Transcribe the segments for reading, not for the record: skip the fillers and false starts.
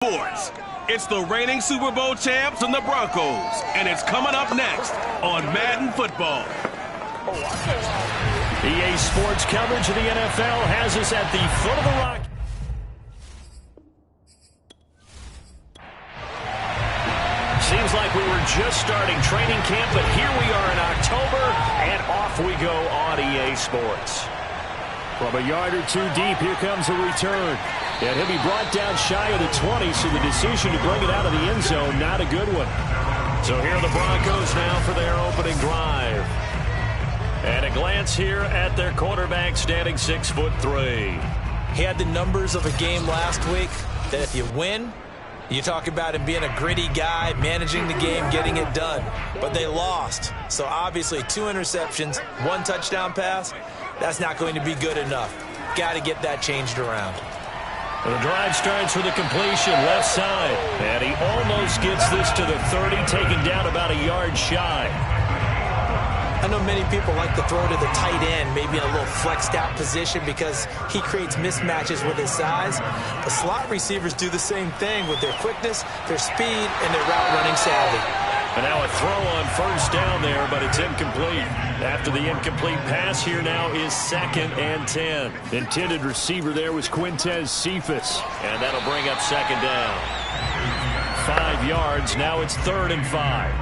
sports. It's the reigning Super Bowl champs and the Broncos, and it's coming up next on Madden Football. EA Sports coverage of the NFL has us at the foot of the rock. Seems like we were just starting training camp, but here we are in October, and off we go on EA Sports. From a yard or two deep, here comes a return. And he'll be brought down shy of the 20, so the decision to bring it out of the end zone, not a good one. So here are the Broncos now for their opening drive. And a glance here at their quarterback, standing 6'3". He had the numbers of a game last week that if you win, you talk about him being a gritty guy, managing the game, getting it done. But they lost. So obviously 2 interceptions, 1 touchdown pass, that's not going to be good enough. Got to get that changed around. The drive starts with a completion left side. And he almost gets this to the 30, taken down about a yard shy. I know many people like to throw to the tight end, maybe in a little flexed out position because he creates mismatches with his size. The slot receivers do the same thing with their quickness, their speed, and their route running savvy. And now a throw on first down there, but it's incomplete. After the incomplete pass, here now is 2nd and 10. Intended receiver there was Quintez Cephas. And that'll bring up 2nd down. 5 yards, now it's 3rd and 5.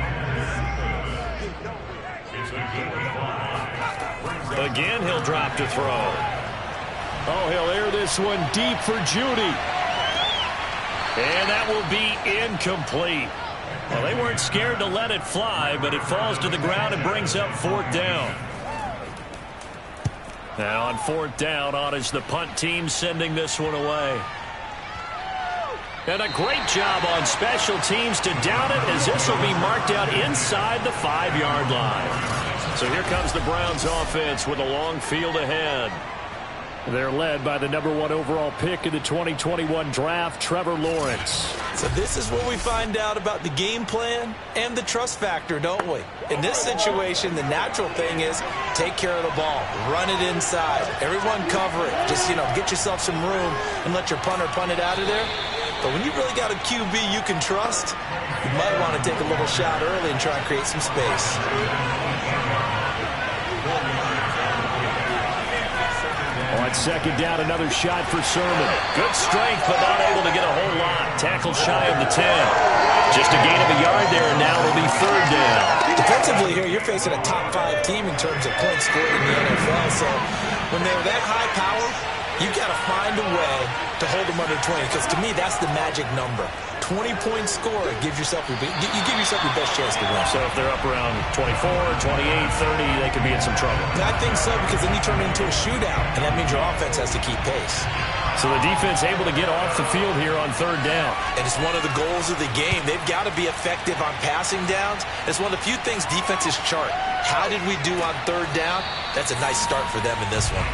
Again, he'll drop to throw. Oh, he'll air this one deep for Judy. And that will be incomplete. Well, they weren't scared to let it fly, but it falls to the ground and brings up 4th down. Now on 4th down, on is the punt team sending this one away. And a great job on special teams to down it, as this will be marked out inside the 5-yard line. So here comes the Browns offense with a long field ahead. They're led by the number 1 overall pick in the 2021 draft, Trevor Lawrence. So this is where we find out about the game plan and the trust factor, don't we? In this situation, the natural thing is take care of the ball, run it inside. Everyone cover it. Just, get yourself some room and let your punter punt it out of there. But when you really got a QB you can trust, you might want to take a little shot early and try and create some space. On 2nd down, another shot for Sermon. Good strength, but not able to get a whole lot. Tackled shy of the 10. Just a gain of a yard there, and now it'll be 3rd down. Defensively here, you're facing a top 5 team in terms of points scored in the NFL. So when they're that high power, you got to find a way to hold them under 20, because to me, that's the magic number. 20-point score gives yourself you give yourself your best chance to win. So if they're up around 24, 28, 30, they could be in some trouble. I think so, because then you turn it into a shootout, and that means your offense has to keep pace. So the defense able to get off the field here on 3rd down. And it's one of the goals of the game. They've got to be effective on passing downs. It's one of the few things defenses chart. How did we do on 3rd down? That's a nice start for them in this one.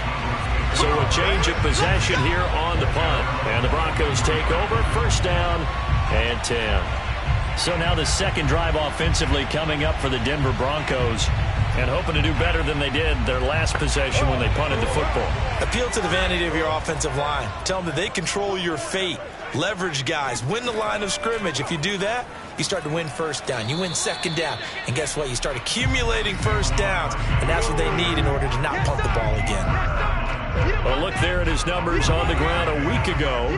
So a change of possession here on the punt. And the Broncos take over, 1st down and 10. So now the 2nd drive offensively coming up for the Denver Broncos, and hoping to do better than they did their last possession when they punted the football. Appeal to the vanity of your offensive line. Tell them that they control your fate. Leverage guys. Win the line of scrimmage. If you do that, you start to win 1st down. You win 2nd down. And guess what? You start accumulating 1st downs. And that's what they need in order to not punt the ball again. Well, look there at his numbers on the ground a week ago.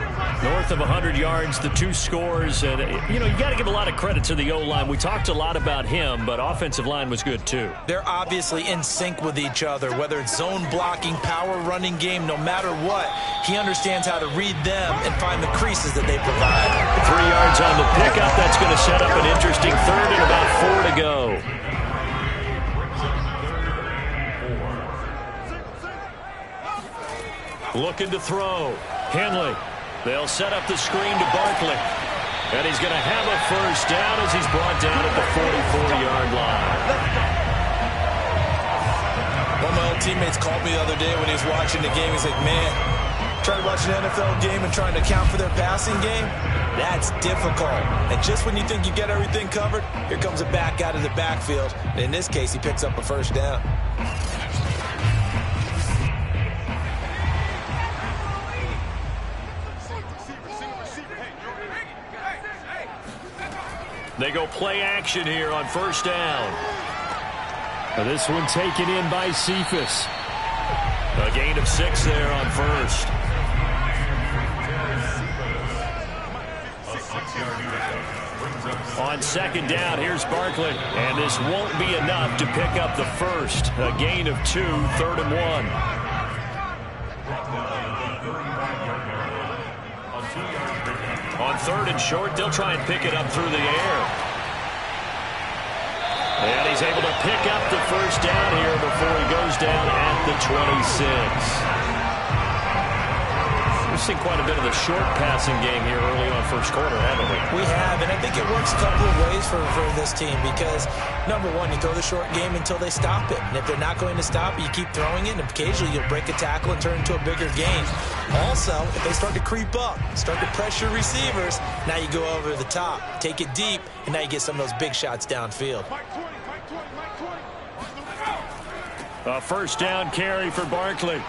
North of 100 yards, the 2 scores. And, you got to give a lot of credit to the O-line. We talked a lot about him, but offensive line was good too. They're obviously in sync with each other, whether it's zone blocking, power running game, no matter what. He understands how to read them and find the creases that they provide. 3 yards on the pickup. That's going to set up an interesting 3rd and about 4 to go. Looking to throw. Henley. They'll set up the screen to Barkley. And he's going to have a 1st down as he's brought down at the 44-yard line. One of my old teammates called me the other day when he was watching the game. He's like, man, trying to watch an NFL game and trying to account for their passing game, that's difficult. And just when you think you get everything covered, here comes a back out of the backfield. And in this case, he picks up a 1st down. They go play action here on first down. This one taken in by Cephas. A gain of 6 there on first. On second down, here's Barkley. And this won't be enough to pick up the first. A gain of 2, 3rd and 1. On 3rd and short, they'll try and pick it up through the air. And he's able to pick up the first down here before he goes down at the 26. We've seen quite a bit of the short passing game here early on first quarter, haven't we? We have, and I think it works a couple of ways for this team because, number one, you throw the short game until they stop it. And if they're not going to stop it, you keep throwing it, and occasionally you'll break a tackle and turn it into a bigger gain. Also, if they start to creep up, start to pressure receivers, now you go over the top, take it deep, and now you get some of those big shots downfield. A first down carry for Barkley.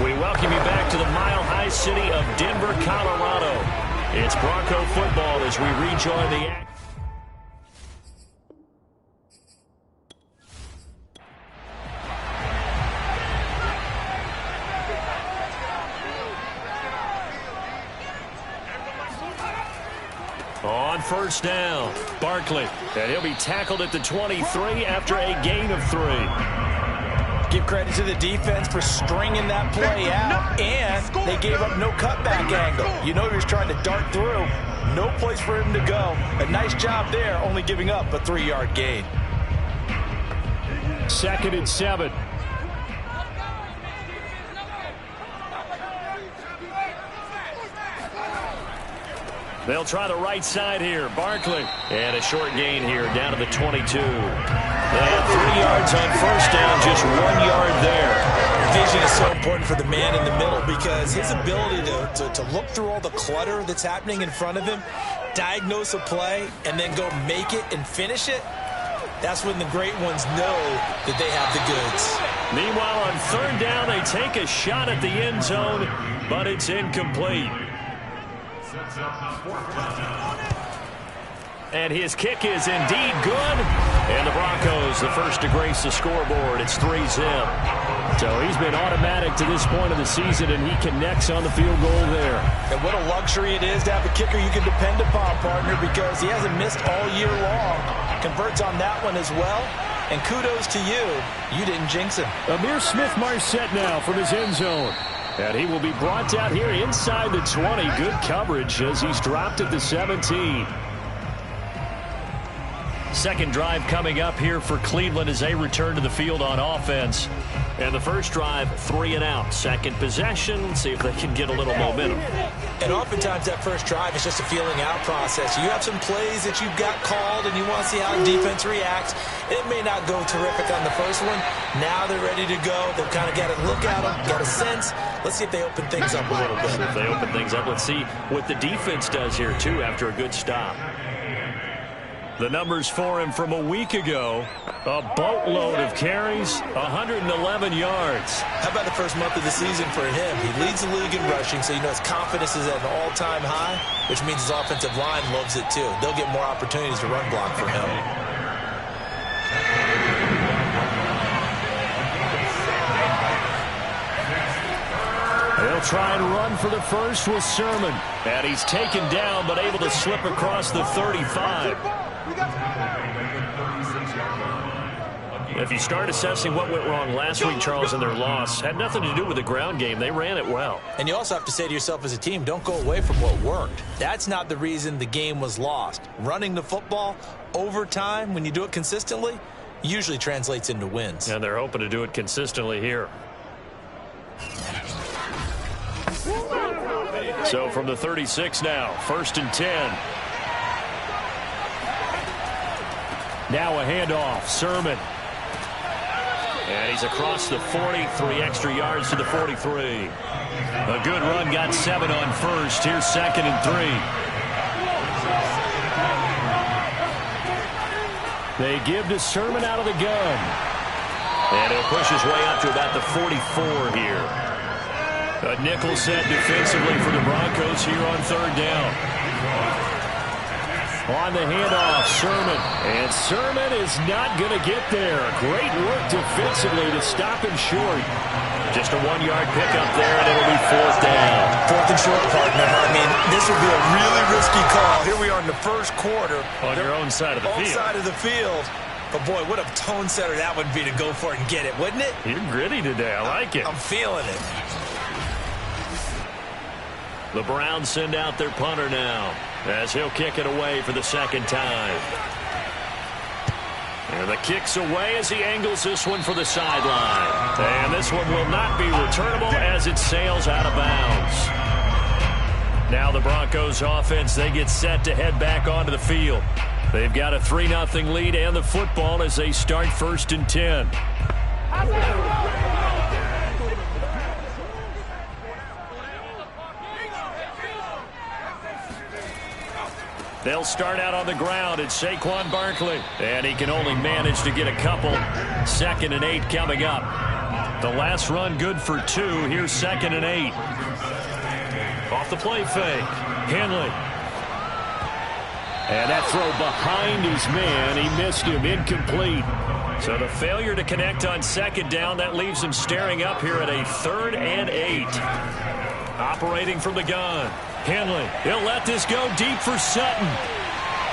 We welcome you back to the mile-high city of Denver, Colorado. It's Bronco football as we rejoin the action. On first down, Barkley, and he'll be tackled at the 23 after a gain of 3. Give credit to the defense for stringing that play out, and they gave up no cutback angle. You know he was trying to dart through. No place for him to go. A nice job there, only giving up a 3-yard gain. 2nd and 7. They'll try the right side here. Barkley. And a short gain here down to the 22. And 3 yards on first down, just 1 yard there. Vision is so important for the man in the middle because his ability to look through all the clutter that's happening in front of him diagnose a play and then go make it and finish it, that's when the great ones know that they have the goods. Meanwhile, on third down, they take a shot at the end zone, but it's incomplete. And his kick is indeed good. And the Broncos, the first to grace the scoreboard. It's 3-zip. So he's been automatic to this point of the season, and he connects on the field goal there. And what a luxury it is to have a kicker you can depend upon, partner, because he hasn't missed all year long. Converts on that one as well. And kudos to you. You didn't jinx him. Ihmir Smith-Marsette now from his end zone. And he will be brought down here inside the 20. Good coverage as he's dropped at the 17. Second drive coming up here for Cleveland as they return to the field on offense. And the first drive, 3 and out. Second possession, see if they can get a little momentum. And oftentimes that first drive is just a feeling out process. You have some plays that you've got called and you want to see how the defense reacts. It may not go terrific on the first one. Now they're ready to go. They've kind of got to look at them, got a sense. Let's see if they open things up a little bit. If they open things up, let's see what the defense does here, too, after a good stop. The numbers for him from a week ago, a boatload of carries, 111 yards. How about the first month of the season for him? He leads the league in rushing, so you know his confidence is at an all-time high, which means his offensive line loves it too. They'll get more opportunities to run block for him. They'll try and run for the first with Sermon. And he's taken down, but able to slip across the 35. If you start assessing what went wrong last week, Charles, in their loss, had nothing to do with the ground game. They ran it well. And you also have to say to yourself as a team, don't go away from what worked. That's not the reason the game was lost. Running the football over time, when you do it consistently, usually translates into wins. And they're hoping to do it consistently here. So from the 36 now, 1st and 10. Now a handoff, Sermon. And he's across the 40, 3 extra yards to the 43. A good run, got 7 on first. Here's 2nd and 3. They give to Sermon out of the gun. And he'll push his way up to about the 44 here. A nickel set defensively for the Broncos here on third down. On the handoff, Sermon. And Sermon is not going to get there. Great work defensively to stop him short. Just a 1-yard pickup there, and it'll be 4th down. 4th and short, partner. I mean, this would be a really risky call. Here we are in the first quarter. On your own side of the field. Own side of the field. But, boy, what a tone setter that would be to go for it and get it, wouldn't it? You're gritty today. I like it. I'm feeling it. The Browns send out their punter now as he'll kick it away for the second time. And the kick's away as he angles this one for the sideline. And this one will not be returnable as it sails out of bounds. Now the Broncos offense, they get set to head back onto the field. They've got a 3-0 lead and the football as they start 1st and 10. They'll start out on the ground. It's Saquon Barkley. And he can only manage to get a couple. 2nd and 8 coming up. The last run good for 2. Here's 2nd and 8. Off the play fake. Henley. And that throw behind his man. He missed him. Incomplete. So the failure to connect on 2nd down, that leaves him staring up here at a 3rd and 8. Operating from the gun. Henley, he'll let this go deep for Sutton.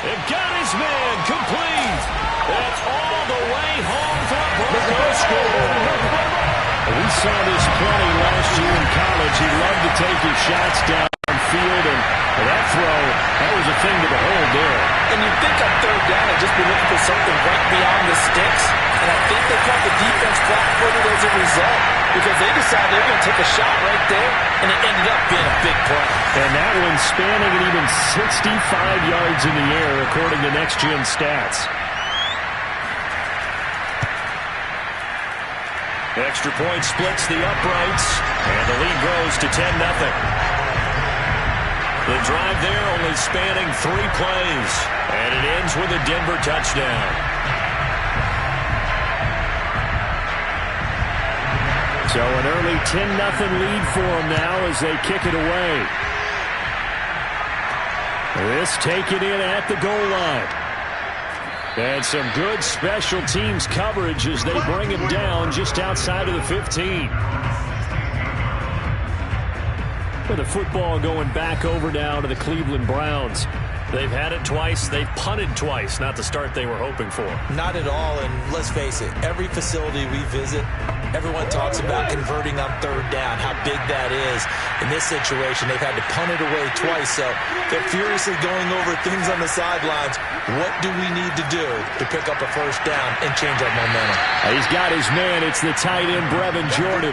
They've got his man complete. That's all the way home for a Broncos score. We saw this plenty last year in college. He loved to take his shots downfield, and that throw, that was a thing to behold there. And you'd think on 3rd down they'd just be looking for something right beyond the sticks. And I think they caught the defense flat-footed as a result because they decided they were going to take a shot right there, and it ended up being a big play. And that one spanning at even 65 yards in the air, according to Next Gen Stats. Extra point splits the uprights, and the lead grows to 10-0. The drive there only spanning 3 plays. And it ends with a Denver touchdown. So an early 10-0 lead for them now as they kick it away. This taken in at the goal line. And some good special teams coverage as they bring him down just outside of the 15. With the football going back over now to the Cleveland Browns. They've had it twice. They've punted twice. Not the start they were hoping for. Not at all, and let's face it, every facility we visit, everyone talks about converting on 3rd down, how big that is. In this situation, they've had to punt it away twice, so they're furiously going over things on the sidelines. What do we need to do to pick up a 1st down and change our momentum? He's got his man. It's the tight end, Brevin Jordan.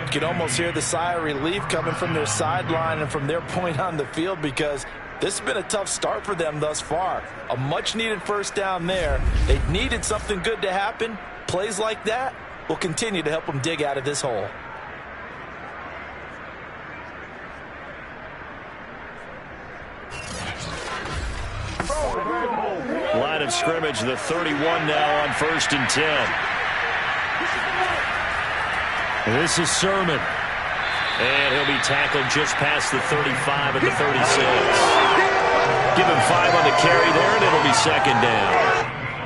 You can almost hear the sigh of relief coming from their sideline and from their point on the field because this has been a tough start for them thus far. A much-needed 1st down there. They needed something good to happen. Plays like that will continue to help them dig out of this hole. Line of scrimmage, the 31 now on 1st and 10. This is Sermon. And he'll be tackled just past the 35 and the 36. Give him 5 on the carry there, and it'll be 2nd down.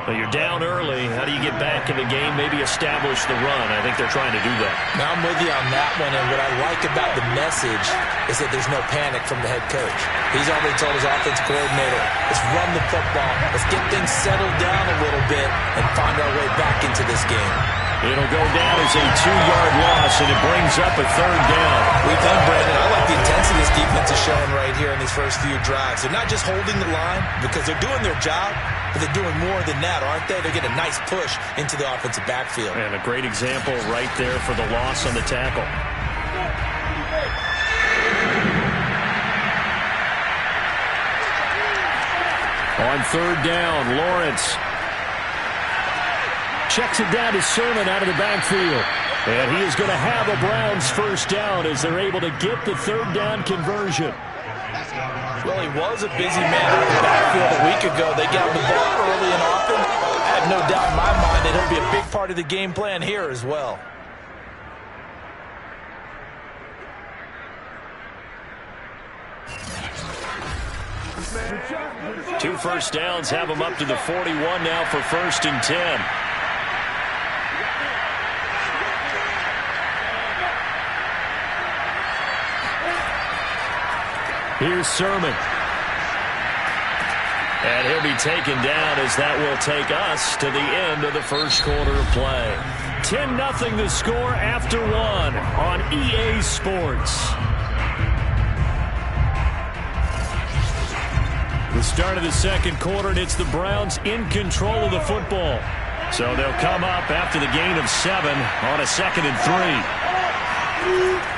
Well, you're down early. How do you get back in the game? Maybe establish the run. I think they're trying to do that. Now I'm with you on that one, and what I like about the message is that there's no panic from the head coach. He's already told his offensive coordinator, let's run the football, let's get things settled down a little bit, and find our way back into this game. It'll go down as a 2-yard loss, and it brings up a 3rd down. We've done, Brandon. I like the intensity this defense is showing right here in these first few drives. They're not just holding the line because they're doing their job, but they're doing more than that, aren't they? They get a nice push into the offensive backfield. And a great example right there for the loss on the tackle. On 3rd down, Lawrence checks it down to Sermon out of the backfield. And he is going to have a Browns 1st down as they're able to get the 3rd down conversion. Well, he was a busy man out of the backfield a week ago. They got the ball early and often. I have no doubt in my mind that he'll be a big part of the game plan here as well. Two 1st downs have him up to the 41 now for 1st and 10. Here's Sermon. And he'll be taken down as that will take us to the end of the 1st quarter of play. 10-0 the score after 1 on EA Sports. The start of the 2nd quarter, and it's the Browns in control of the football. So they'll come up after the gain of 7 on a 2nd and 3.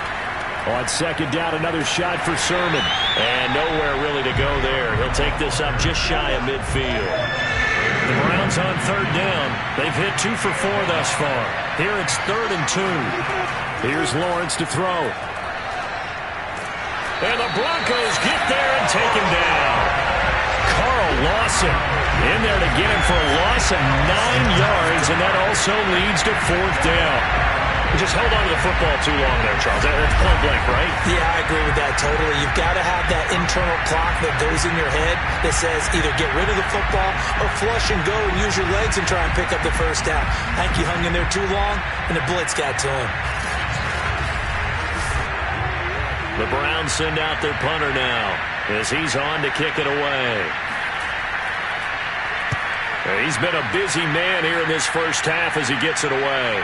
On 2nd down, another shot for Sermon. And nowhere really to go there. He'll take this up just shy of midfield. The Browns on 3rd down. They've hit 2 for 4 thus far. Here it's 3rd and 2. Here's Lawrence to throw. And the Broncos get there and take him down. Carl Lawson in there to get him for a loss of 9 yards, and that also leads to 4th down. Just held on to the football too long there, Charles. That's point blank, right? Yeah, I agree with that totally. You've got to have that internal clock that goes in your head that says either get rid of the football or flush and go and use your legs and try and pick up the 1st down. I think he hung in there too long, and the blitz got to him. The Browns send out their punter now as he's on to kick it away. He's been a busy man here in this 1st half as he gets it away.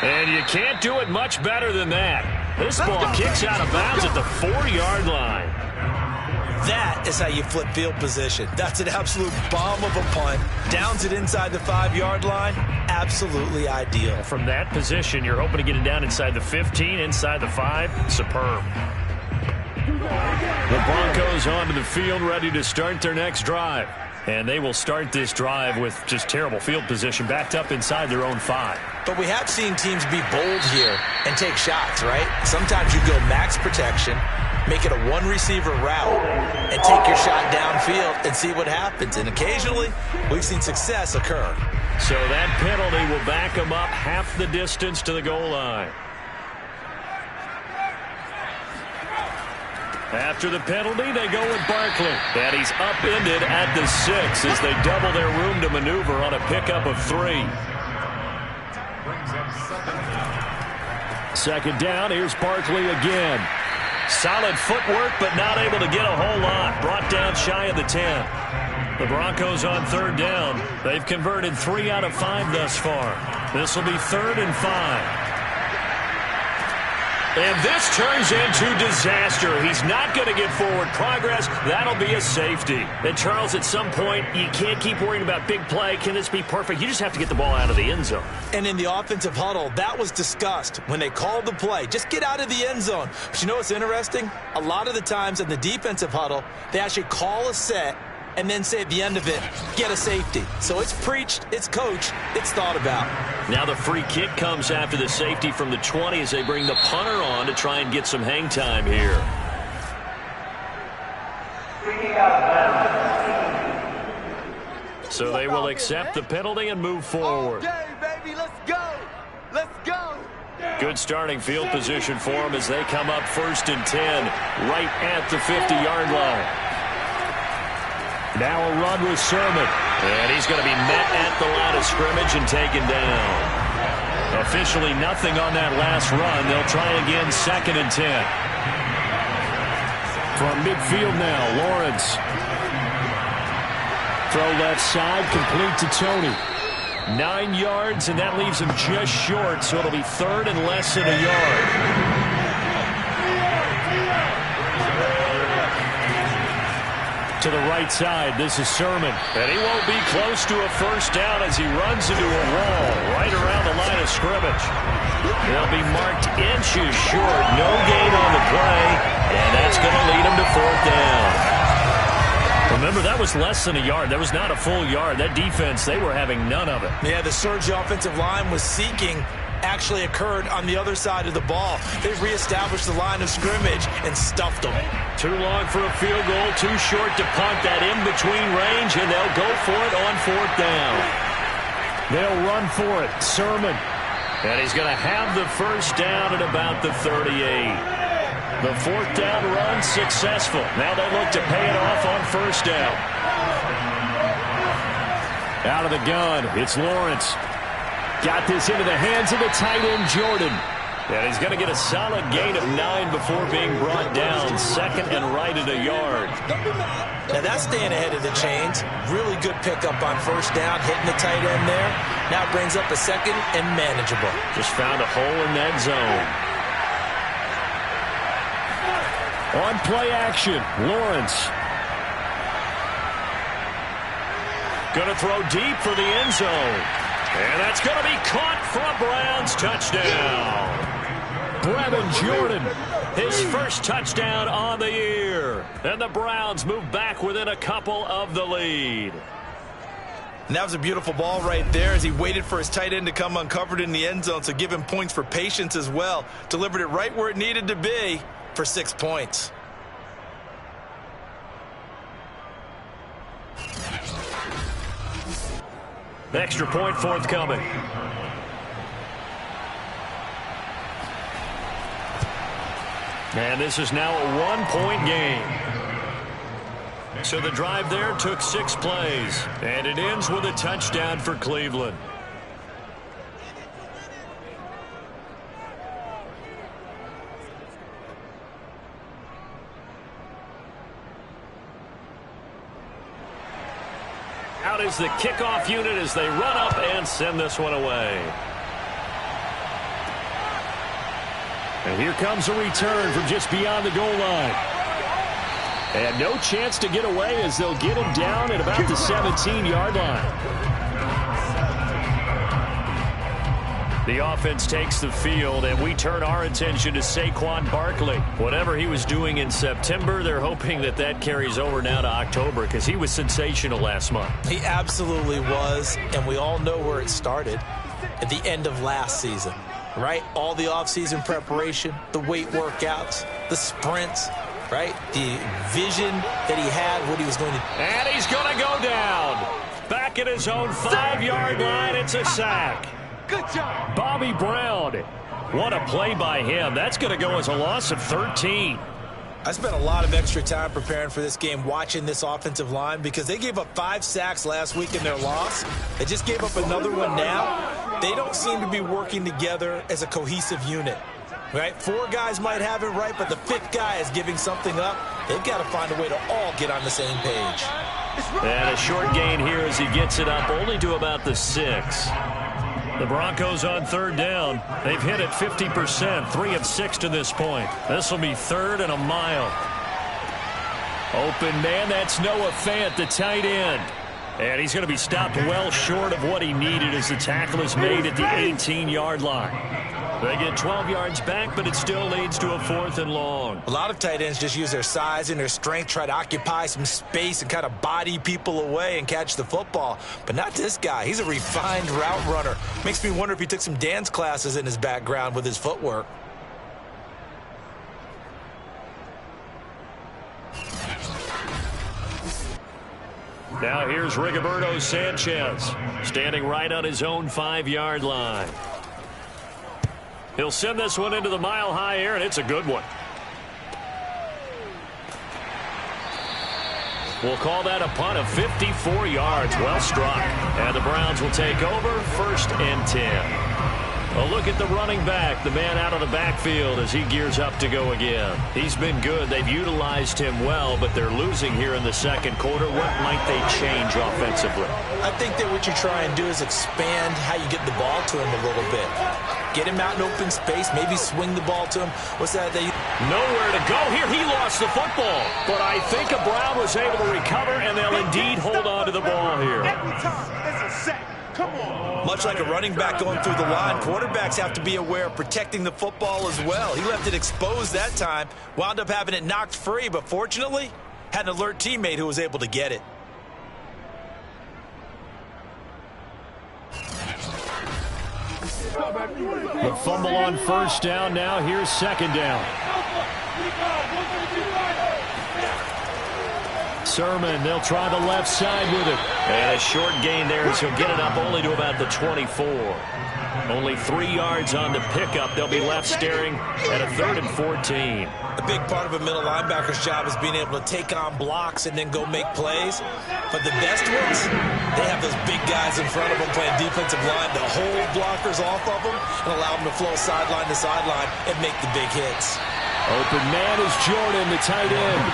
And you can't do it much better than that. This ball kicks out of bounds at the 4-yard line. That is how you flip field position. That's an absolute bomb of a punt. Downs it inside the 5-yard line. Absolutely ideal. From that position, you're hoping to get it down inside the 15, inside the 5. Superb. The Broncos onto the field, ready to start their next drive. And they will start this drive with just terrible field position, backed up inside their own 5. But we have seen teams be bold here and take shots, right? Sometimes you go max protection, make it a one-receiver route, and take your shot downfield and see what happens. And occasionally, we've seen success occur. So that penalty will back them up half the distance to the goal line. After the penalty, they go with Barkley. And he's upended at the 6 as they double their room to maneuver on a pickup of 3. Second down, here's Barkley again. Solid footwork, but not able to get a whole lot. Brought down shy of the 10. The Broncos on third down. They've converted 3 out of 5 thus far. This will be 3rd and 5. And this turns into disaster. He's not going to get forward progress. That'll be a safety. And, Charles, at some point, you can't keep worrying about big play. Can this be perfect? You just have to get the ball out of the end zone. And in the offensive huddle, that was discussed when they called the play. Just get out of the end zone. But you know what's interesting? A lot of the times in the defensive huddle, they actually call a set and then say at the end of it, get a safety. So it's preached, it's coached, it's thought about. Now the free kick comes after the safety from the 20 as they bring the punter on to try and get some hang time here. So they will accept the penalty and move forward. Okay, baby, let's go. Let's go. Good starting field position for them as they come up 1st and 10 right at the 50-yard line. Now a run with Sermon. And he's going to be met at the line of scrimmage and taken down. Officially nothing on that last run. They'll try again 2nd and 10. From midfield now, Lawrence. Throw left side, complete to Tony. 9 yards, and that leaves him just short, so it'll be 3rd and less than a yard. To the right side, this is Sermon. And he won't be close to a first down as he runs into a wall right around the line of scrimmage. They'll be marked inches short. No gain on the play, and that's going to lead him to 4th down. Remember, that was less than a yard. That was not a full yard. That defense, they were having none of it. Yeah, the surge the offensive line was seeking actually occurred on the other side of the ball. They reestablished the line of scrimmage and stuffed them. Too long for a field goal, too short to punt. That in-between range, and they'll go for it on 4th down. They'll run for it. Sermon. And he's going to have the first down at about the 38. The 4th down run successful. Now they look to pay it off on 1st down. Out of the gun, it's Lawrence. Got this into the hands of the tight end, Jordan. And he's going to get a solid gain of 9 before being brought down. 2nd and right at a yard. Now that's staying ahead of the chains. Really good pickup on 1st down, hitting the tight end there. Now it brings up a 2nd and manageable. Just found a hole in that zone. On play action, Lawrence. Going to throw deep for the end zone. And that's going to be caught for a Browns touchdown. Brevin Jordan, his first touchdown on the year. And the Browns move back within a couple of the lead. And that was a beautiful ball right there as he waited for his tight end to come uncovered in the end zone, so give him points for patience as well. Delivered it right where it needed to be for 6 points. Extra point forthcoming. And this is now a 1-point game. So the drive there took 6 plays, and it ends with a touchdown for Cleveland. Out is the kickoff unit as they run up and send this one away. And here comes a return from just beyond the goal line. And no chance to get away as they'll get him down at about the 17-yard line. The offense takes the field, and we turn our attention to Saquon Barkley. Whatever he was doing in September, they're hoping that that carries over now to October because he was sensational last month. He absolutely was, and we all know where it started at the end of last season, right? All the offseason preparation, the weight workouts, the sprints, right? The vision that he had, what he was going to do. And he's going to go down. Back at his own 5-yard line, it's a sack. Good job. Bobby Brown. What a play by him. That's going to go as a loss of 13. I spent a lot of extra time preparing for this game watching this offensive line because they gave up 5 sacks last week in their loss. They just gave up another one now. They don't seem to be working together as a cohesive unit, right? 4 guys might have it right, but the 5th guy is giving something up. They've got to find a way to all get on the same page. And a short gain here as he gets it up only to about the 6. The Broncos on 3rd down. They've hit it 50%, 3 of 6 to this point. This will be 3rd and a mile. Open man, that's Noah Fant, the tight end. And he's going to be stopped well short of what he needed as the tackle is made at the 18-yard line. They get 12 yards back, but it still leads to a 4th and long. A lot of tight ends just use their size and their strength, try to occupy some space and kind of body people away and catch the football. But not this guy. He's a refined route runner. Makes me wonder if he took some dance classes in his background with his footwork. Now here's Rigoberto Sanchez, standing right on his own 5-yard line. He'll send this one into the mile-high air, and it's a good one. We'll call that a punt of 54 yards. Well struck. And the Browns will take over 1st and 10. A look at the running back, the man out of the backfield as he gears up to go again. He's been good. They've utilized him well, but they're losing here in the 2nd quarter. What might they change offensively? I think that what you try and do is expand how you get the ball to him a little bit. Get him out in open space, maybe swing the ball to him. What's that? Nowhere to go here. He lost the football. But I think Brown was able to recover, and they'll indeed hold on to the ball here. Every time it's a sack. Come on. Much like a running back going through the line, quarterbacks have to be aware of protecting the football as well. He left it exposed that time, wound up having it knocked free, but fortunately, had an alert teammate who was able to get it. The fumble on 1st down. Now here's 2nd down. Sermon, they'll try the left side with it. And a short gain there as he'll get it up only to about the 24. Only 3 yards on the pickup. They'll be left staring at a 3rd and 14. A big part of a middle linebacker's job is being able to take on blocks and then go make plays. But the best ones, they have those big guys in front of them playing defensive line to hold blockers off of them and allow them to flow sideline to sideline and make the big hits. Open man is Jordan, the tight end.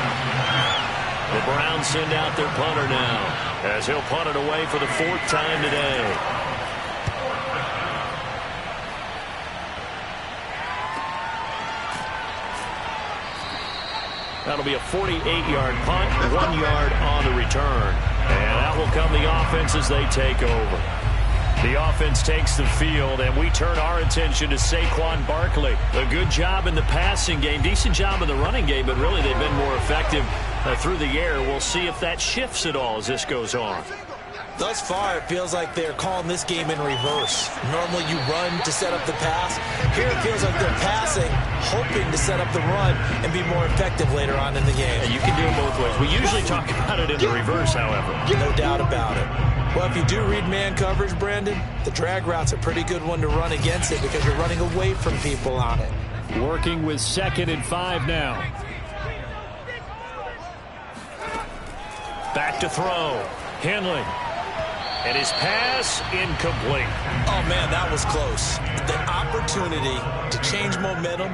The Browns send out their punter now as he'll punt it away for the 4th time today. That'll be a 48-yard punt, 1 yard on the return. And out will come the offense as they take over. The offense takes the field, and we turn our attention to Saquon Barkley. A good job in the passing game, decent job in the running game, but really they've been more effective through the air. We'll see if that shifts at all as this goes on. Thus far, it feels like they're calling this game in reverse. Normally you run to set up the pass. Here it feels like they're passing, hoping to set up the run and be more effective later on in the game. And you can do it both ways. We usually talk about it in the reverse, however. No doubt about it. Well, if you do read man coverage, Brandon, the drag route's a pretty good one to run against it because you're running away from people on it. Working with 2nd and 5 now. Back to throw. Henley. And his pass incomplete. Oh, man, that was close. The opportunity to change momentum,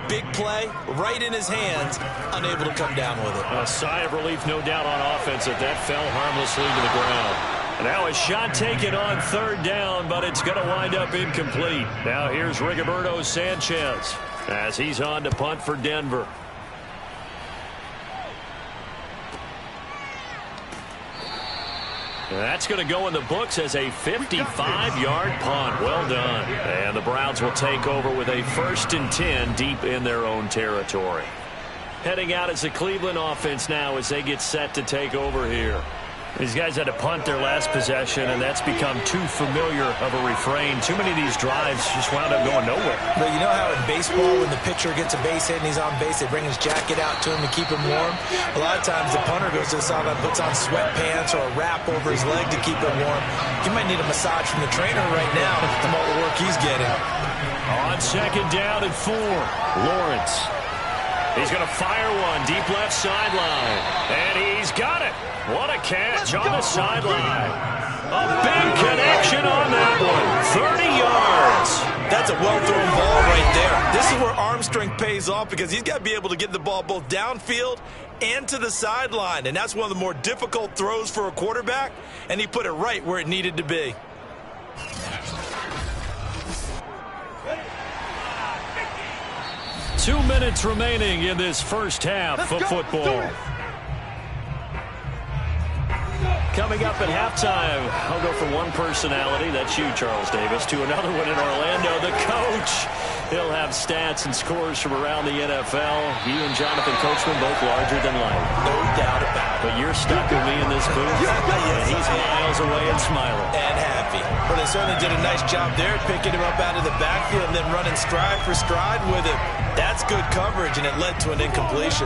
big play, right in his hands, unable to come down with it. A sigh of relief, no doubt, on offense that fell harmlessly to the ground. Now a shot taken on 3rd down, but it's going to wind up incomplete. Now here's Rigoberto Sanchez as he's on to punt for Denver. That's going to go in the books as a 55-yard punt. Well done. And the Browns will take over with a 1st and 10 deep in their own territory. Heading out as the Cleveland offense now as they get set to take over here. These guys had to punt their last possession, and that's become too familiar of a refrain. Too many of these drives just wound up going nowhere. But you know how in baseball, when the pitcher gets a base hit and he's on base, they bring his jacket out to him to keep him warm? A lot of times the punter goes to the sideline, puts on sweatpants or a wrap over his leg to keep him warm. He might need a massage from the trainer right now from all the work he's getting. On 2nd down and 4, Lawrence. He's going to fire one deep left sideline. And he's got it. What a catch on the sideline. A big connection on that one. 30 yards. That's a well-thrown ball right there. This is where arm strength pays off because he's got to be able to get the ball both downfield and to the sideline. And that's one of the more difficult throws for a quarterback. And he put it right where it needed to be. Two minutes remaining in this first half of football. Coming up at halftime, I'll go from one personality, that's you, Charles Davis, to another one in Orlando, the coach. He'll have stats and scores from around the NFL. You and Jonathan Coachman both larger than life. No doubt about it. But you're stuck with me in this booth, and he's miles away and smiling. And happy. But they certainly did a nice job there, picking him up out of the backfield and then running stride for stride with him. That's good coverage, and it led to an incompletion.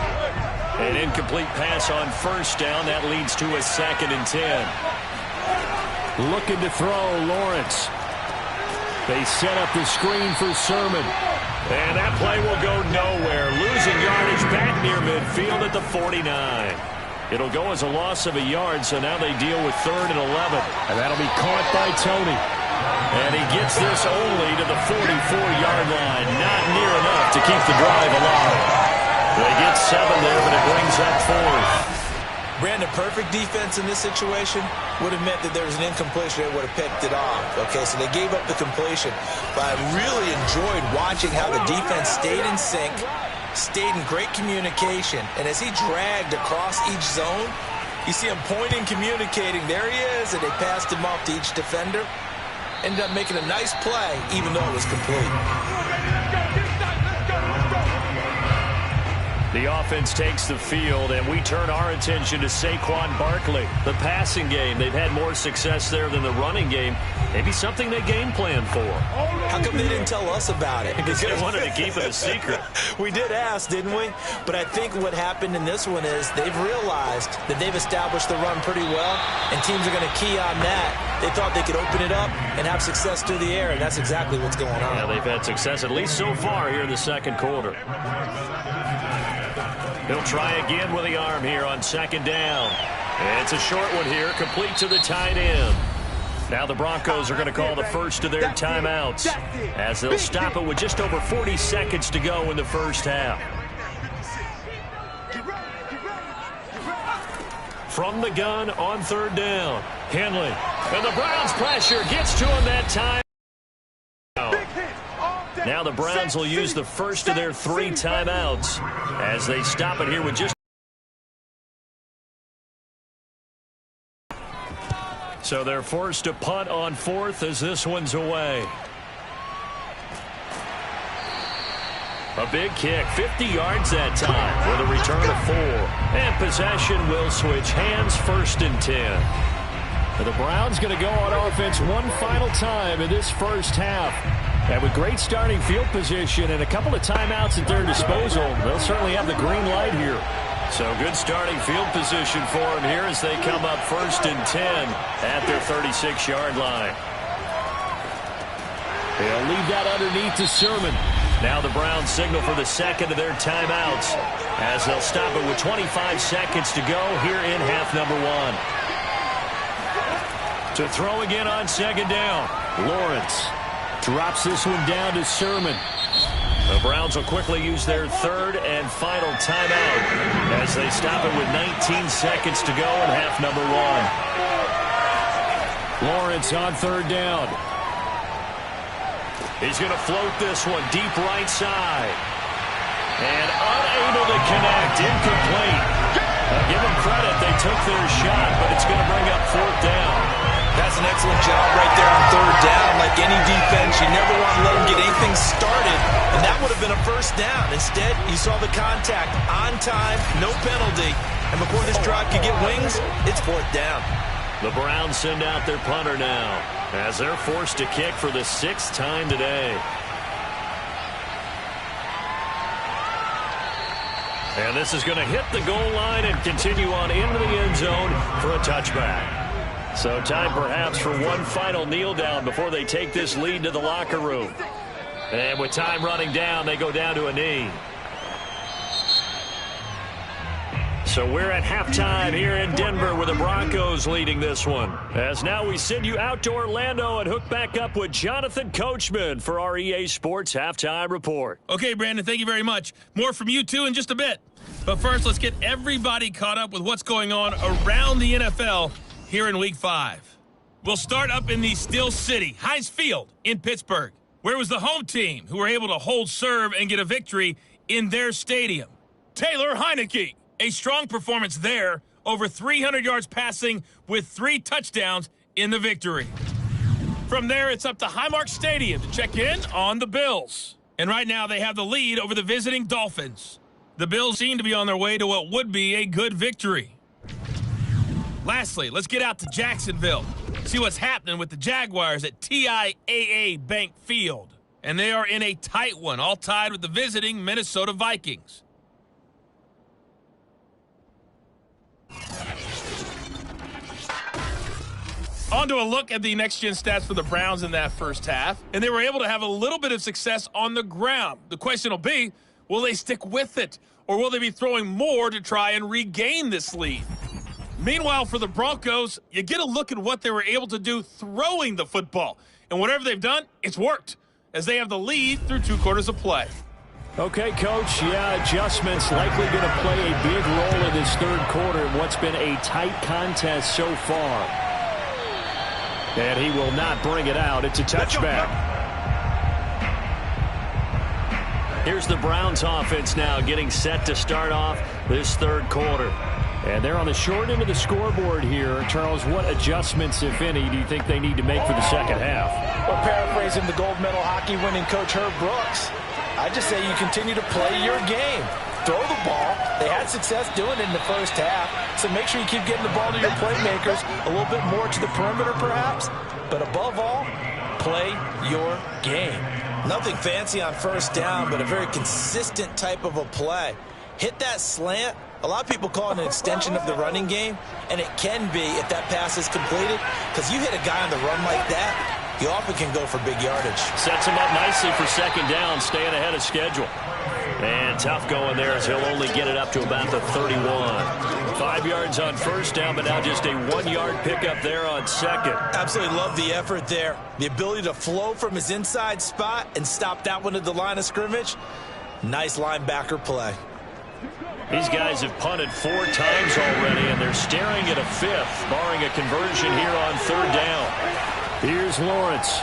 An incomplete pass on 1st down. That leads to a 2nd and 10. Looking to throw, Lawrence. They set up the screen for Sermon. And that play will go nowhere. Losing yardage back near midfield at the 49. It'll go as a loss of a yard, so now they deal with 3rd and 11. And that'll be caught by Tony. And he gets this only to the 44-yard line. Not near enough to keep the drive alive. They get 7 there, but it brings up 4th. Brandon, perfect defense in this situation would have meant that there was an incompletion. They would have picked it off. Okay, so they gave up the completion. But I really enjoyed watching how the defense stayed in sync, stayed in great communication. And as he dragged across each zone, you see him pointing, communicating. There he is, and they passed him off to each defender. Ended up making a nice play, even though it was complete. The offense takes the field, and we turn our attention to Saquon Barkley. The passing game, they've had more success there than the running game. Maybe something they game plan for. How come they didn't tell us about it? Because they wanted to keep it a secret. We did ask, didn't we? But I think what happened in this one is they've realized that they've established the run pretty well, and teams are going to key on that. They thought they could open it up and have success through the air, and that's exactly what's going on. Yeah, they've had success, at least so far, here in the 2nd quarter. He'll try again with the arm here on 2nd down. It's a short one here, complete to the tight end. Now the Broncos are going to call the first of their timeouts as they'll stop it with just over 40 seconds to go in the first half. From the gun on 3rd down, Henley. And the Browns pressure gets to him that time. Now the Browns will use the first of their 3 timeouts as they stop it here with just... So they're forced to punt on 4th as this one's away. A big kick, 50 yards that time with a return of 4. And possession will switch hands, 1st and 10. The Browns going to go on offense one final time in this first half. And with great starting field position and a couple of timeouts at their disposal, they'll certainly have the green light here. So good starting field position for them here as they come up 1st and 10 at their 36-yard line. They'll leave that underneath to Sermon. Now the Browns signal for the 2nd of their timeouts as they'll stop it with 25 seconds to go here in half number 1. To throw again on 2nd down, Lawrence. Drops this one down to Sermon. The Browns will quickly use their 3rd and final timeout as they stop it with 19 seconds to go in half number 1. Lawrence on 3rd down. He's going to float this one deep right side. And unable to connect, incomplete. Give them credit, they took their shot, but it's going to bring up fourth down. That's an excellent job right there on third down. Like any defense, you never want to let them get anything started, and that would have been a first down. Instead, you saw the contact on time, no penalty, and before this drive could get wings, it's fourth down. The Browns send out their punter now as they're forced to kick for the 6th time today. And this is going to hit the goal line and continue on into the end zone for a touchback. So time perhaps for one final kneel down before they take this lead to the locker room. And with time running down, they go down to a knee. So we're at halftime here in Denver with the Broncos leading this one. As now we send you out to Orlando and hook back up with Jonathan Coachman for our EA Sports Halftime Report. Okay, Brandon, thank you very much. More from you two in just a bit. But first, let's get everybody caught up with what's going on around the NFL here in Week 5. We'll start up in the Steel City, Heinz Field in Pittsburgh, where it was the home team who were able to hold serve and get a victory in their stadium. Taylor Heineke, a strong performance there, over 300 yards passing with 3 touchdowns in the victory. From there, it's up to Highmark Stadium to check in on the Bills. And right now, they have the lead over the visiting Dolphins. The Bills seem to be on their way to what would be a good victory. Lastly, let's get out to Jacksonville. See what's happening with the Jaguars at TIAA Bank Field. And they are in a tight one, all tied with the visiting Minnesota Vikings. On to a look at the next-gen stats for the Browns in that first half. And they were able to have a little bit of success on the ground. The question will be, will they stick with it? Or will they be throwing more to try and regain this lead? Meanwhile, for the Broncos, you get a look at what they were able to do throwing the football. And whatever they've done, it's worked, as they have the lead through 2 quarters of play. Okay, Coach, adjustments likely going to play a big role in this third quarter in what's been a tight contest so far. And he will not bring it out. It's a touchback. Here's the Browns offense now getting set to start off this third quarter. And they're on the short end of the scoreboard here. Charles, what adjustments, if any, do you think they need to make for the second half? Well, paraphrasing the gold medal hockey winning coach Herb Brooks, I just say you continue to play your game. Throw the ball. They had success doing it in the first half, so make sure you keep getting the ball to your playmakers, a little bit more to the perimeter perhaps, but above all, play your game. Nothing fancy on first down, but a very consistent type of a play. Hit that slant. A lot of people call it an extension of the running game, and it can be if that pass is completed, because you hit a guy on the run like that, you often can go for big yardage. Sets him up nicely for second down, staying ahead of schedule. And tough going there as he'll only get it up to about the 31. 5 yards on first down, but now just a 1-yard pickup there on second. Absolutely love the effort there. The ability to flow from his inside spot and stop that one at the line of scrimmage. Nice linebacker play. These guys have punted 4 times already, and they're staring at a 5th, barring a conversion here on third down. Here's Lawrence.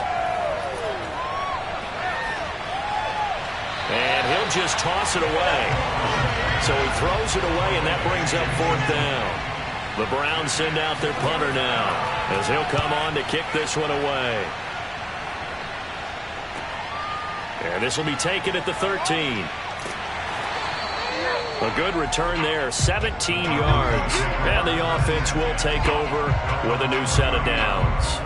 And he'll just toss it away. So he throws it away, and that brings up fourth down. The Browns send out their punter now, as he'll come on to kick this one away. And this will be taken at the 13. A good return there, 17 yards. And the offense will take over with a new set of downs.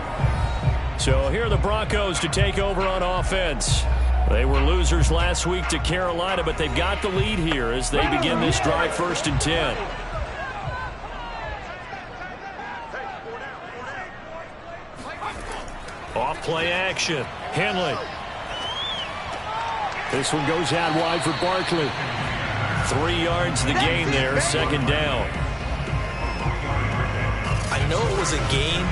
So here are the Broncos to take over on offense. They were losers last week to Carolina, but they've got the lead here as they begin this drive 1st and 10. Off play action. Henley. This one goes out wide for Barkley. 3 yards the gain there, second down. I know it was a gain,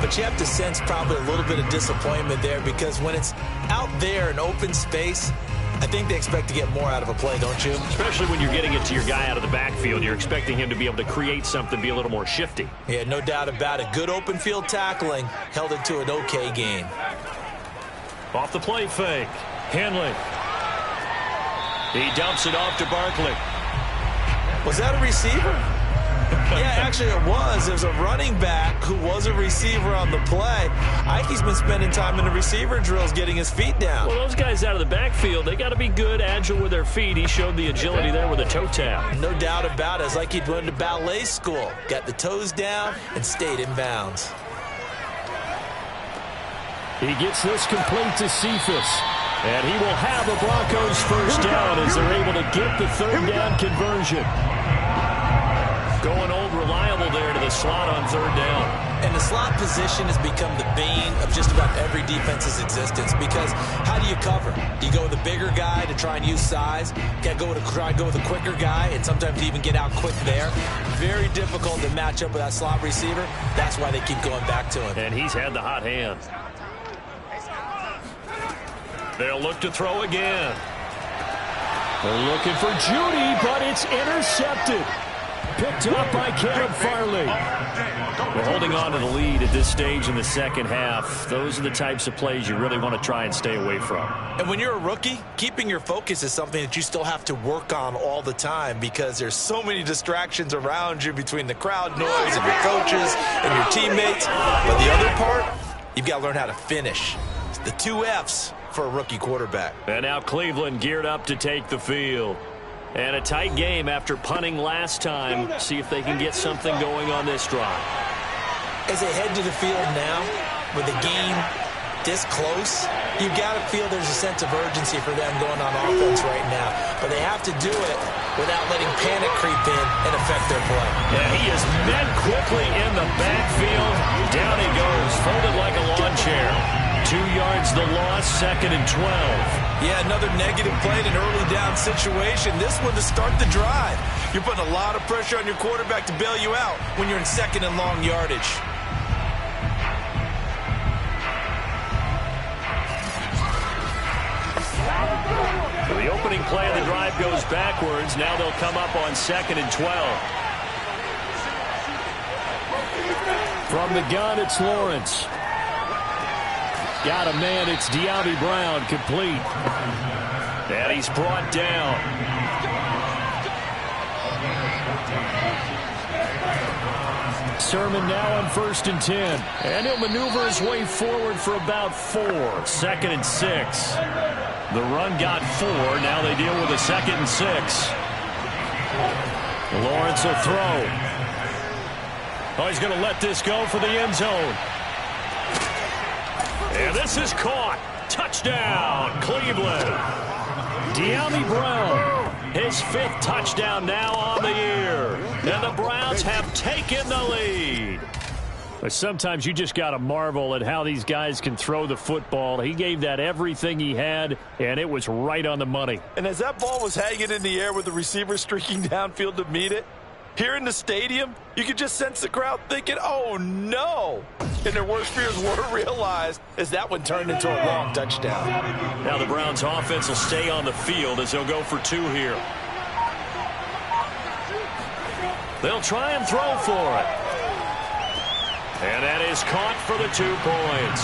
but you have to sense probably a little bit of disappointment there, because when it's out there in open space, I think they expect to get more out of a play, don't you? Especially when you're getting it to your guy out of the backfield. You're expecting him to be able to create something, be a little more shifty. Yeah, no doubt about it. Good open field tackling held it to an okay gain. Off the play fake. Henley. He dumps it off to Barkley. Was that a receiver? Yeah, actually it was. There's a running back who was a receiver on the play. Ikey's been spending time in the receiver drills getting his feet down. Well, those guys out of the backfield, they got to be good, agile with their feet. He showed the agility there with a toe tap. No doubt about it. It's like he'd went to ballet school. Got the toes down and stayed in bounds. He gets this complete to Cephas. And he will have the Broncos first down as they're able to get the third down conversion. Going old reliable there to the slot on third down. And the slot position has become the bane of just about every defense's existence because how do you cover? Do you go with a bigger guy to try and use size? You got to try and go with a quicker guy and sometimes even get out quick there. Very difficult to match up with that slot receiver. That's why they keep going back to him. And he's had the hot hand. They'll look to throw again. They're looking for Judy, but it's intercepted. Picked up by Caleb Farley. We're holding on to the lead at this stage in the second half. Those are the types of plays you really want to try and stay away from. And when you're a rookie, keeping your focus is something that you still have to work on all the time because there's so many distractions around you between the crowd noise and your coaches and your teammates. But the other part, you've got to learn how to finish. It's the 2 F's for a rookie quarterback. And now Cleveland geared up to take the field. And a tight game after punting last time. See if they can get something going on this drive. As they head to the field now, with the game this close, you've got to feel there's a sense of urgency for them going on offense right now. But they have to do it without letting panic creep in and affect their play. And he is met quickly in the backfield. Down he goes, folded like a lawn chair. 2 yards the loss, 2nd and 12. Yeah, another negative play in an early down situation. This one to start the drive. You're putting a lot of pressure on your quarterback to bail you out when you're in 2nd and long yardage. So the opening play of the drive goes backwards. Now they'll come up on 2nd and 12. From the gun, it's Lawrence. Got a man, it's De'Ami Brown, complete. And he's brought down. Sermon now on 1st and 10. And he'll maneuver his way forward for about 4. 2nd and 6. The run got 4. Now they deal with a 2nd and 6. Lawrence will throw. Oh, he's going to let this go for the end zone. And this is caught. Touchdown, Cleveland. De'Ami Brown, his 5th touchdown now on the year. And the Browns have taken the lead. But sometimes you just got to marvel at how these guys can throw the football. He gave that everything he had, and it was right on the money. And as that ball was hanging in the air with the receiver streaking downfield to meet it, here in the stadium, you could just sense the crowd thinking, oh, no. And their worst fears were realized as that one turned into a long touchdown. Now the Browns offense will stay on the field as they'll go for 2 here. They'll try and throw for it. And that is caught for the 2 points.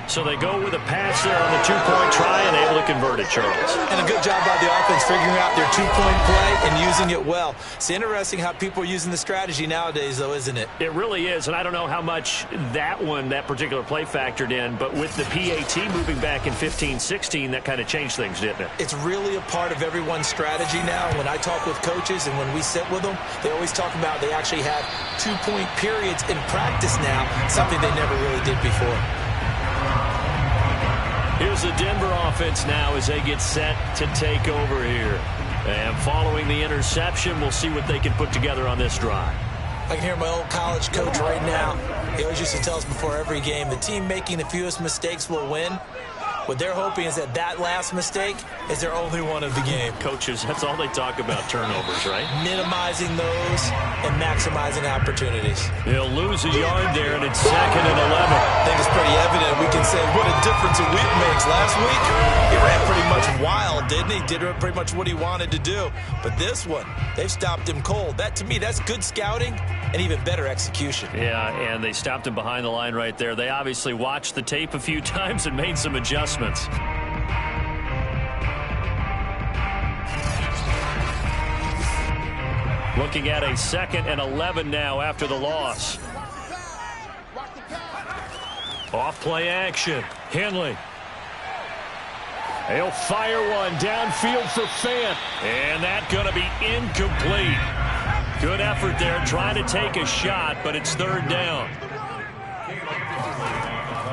So they go with a pass there on the 2-point try and able to convert it, Charles. And a good job by the offense figuring out their 2-point play and using it well. It's interesting how people are using the strategy nowadays, though, isn't it? It really is, and I don't know how much that particular play factored in, but with the PAT moving back in 15-16, that kind of changed things, didn't it? It's really a part of everyone's strategy now. When I talk with coaches and when we sit with them, they always talk about they actually have 2-point periods in practice now, something they never really did before. Here's the Denver offense now as they get set to take over here. And following the interception, we'll see what they can put together on this drive. I can hear my old college coach right now. He always used to tell us before every game, the team making the fewest mistakes will win. What they're hoping is that last mistake is their only one of the game. Coaches, that's all they talk about, turnovers, right? Minimizing those and maximizing opportunities. They'll lose a yard there, and it's 2nd and 11. I think it's pretty evident. We can say what a difference a week makes. Last week, he ran pretty much wild, didn't he? Did pretty much what he wanted to do. But this one, they've stopped him cold. That, to me, that's good scouting and even better execution. Yeah, and they stopped him behind the line right there. They obviously watched the tape a few times and made some adjustments. Looking at a 2nd and 11 now after the loss. Off play action. Henley. He'll fire one downfield for Fant. And that's going to be incomplete. Good effort there trying to take a shot, but it's 3rd down.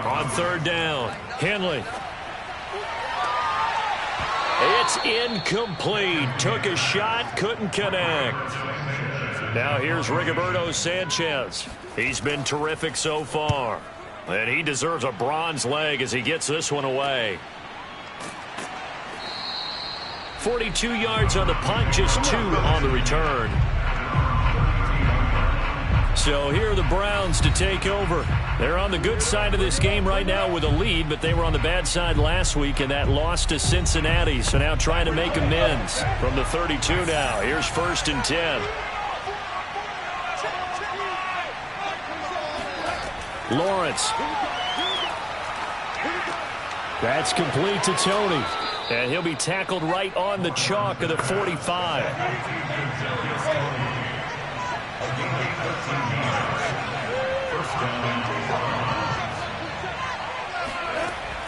On 3rd down, Henley. It's incomplete. Took a shot, couldn't connect. Now here's Rigoberto Sanchez. He's been terrific so far. And he deserves a bronze leg as he gets this one away. 42 yards on the punt, just 2 on the return. So here are the Browns to take over. They're on the good side of this game right now with a lead, but they were on the bad side last week in that loss to Cincinnati. So now trying to make amends from the 32 now. Here's 1st and 10. Lawrence. That's complete to Tony. And he'll be tackled right on the chalk of the 45.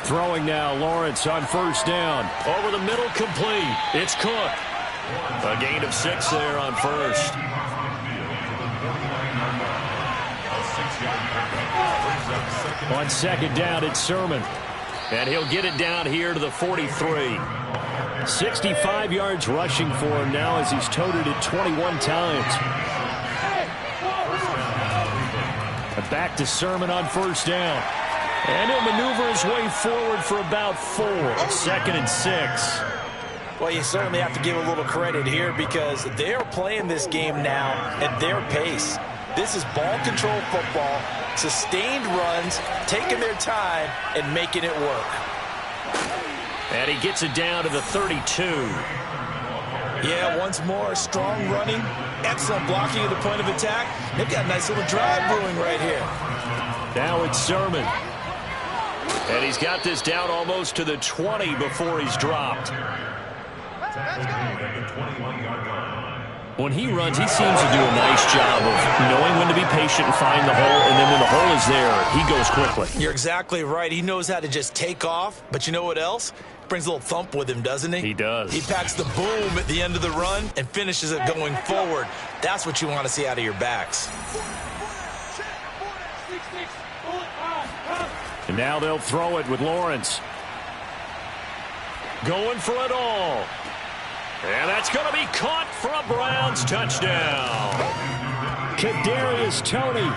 Throwing now, Lawrence on 1st down. Over the middle, complete. It's Cook. A gain of 6 there on 1st. On 2nd down, it's Sermon. And he'll get it down here to the 43. 65 yards rushing for him now as he's toted it 21 times. Back to Sermon on 1st down. And he'll maneuver his way forward for about 4. 2nd and 6. Well, you certainly have to give a little credit here because they're playing this game now at their pace. This is ball control football, sustained runs, taking their time, and making it work. And he gets it down to the 32. Yeah, once more, strong running, excellent blocking at the point of attack. They've got a nice little drive brewing right here. Now it's Sermon. And he's got this down almost to the 20 before he's dropped. When he runs, he seems to do a nice job of knowing when to be patient and find the hole, and then when the hole is there, he goes quickly. You're exactly right. He knows how to just take off, but you know what else? Brings a little thump with him, doesn't he? He does. He packs the boom at the end of the run and finishes it going forward. That's what you want to see out of your backs. And now they'll throw it with Lawrence. Going for it all. And that's going to be caught for a Browns touchdown. Kadarius Toney,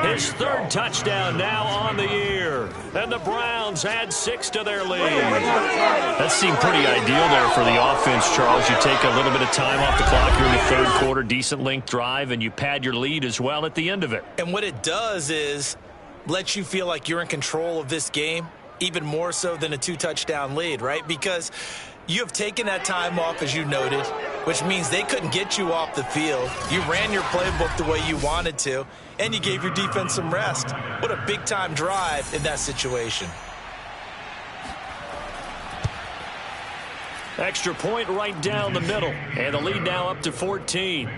his 3rd touchdown now on the year. And the Browns add 6 to their lead. That seemed pretty ideal there for the offense, Charles. You take a little bit of time off the clock here in the 3rd quarter, decent length drive, and you pad your lead as well at the end of it. And what it does is let you feel like you're in control of this game, even more so than a 2-touchdown lead, right? Because you have taken that time off, as you noted, which means they couldn't get you off the field. You ran your playbook the way you wanted to, and you gave your defense some rest. What a big-time drive in that situation. Extra point right down the middle, and the lead now up to 14.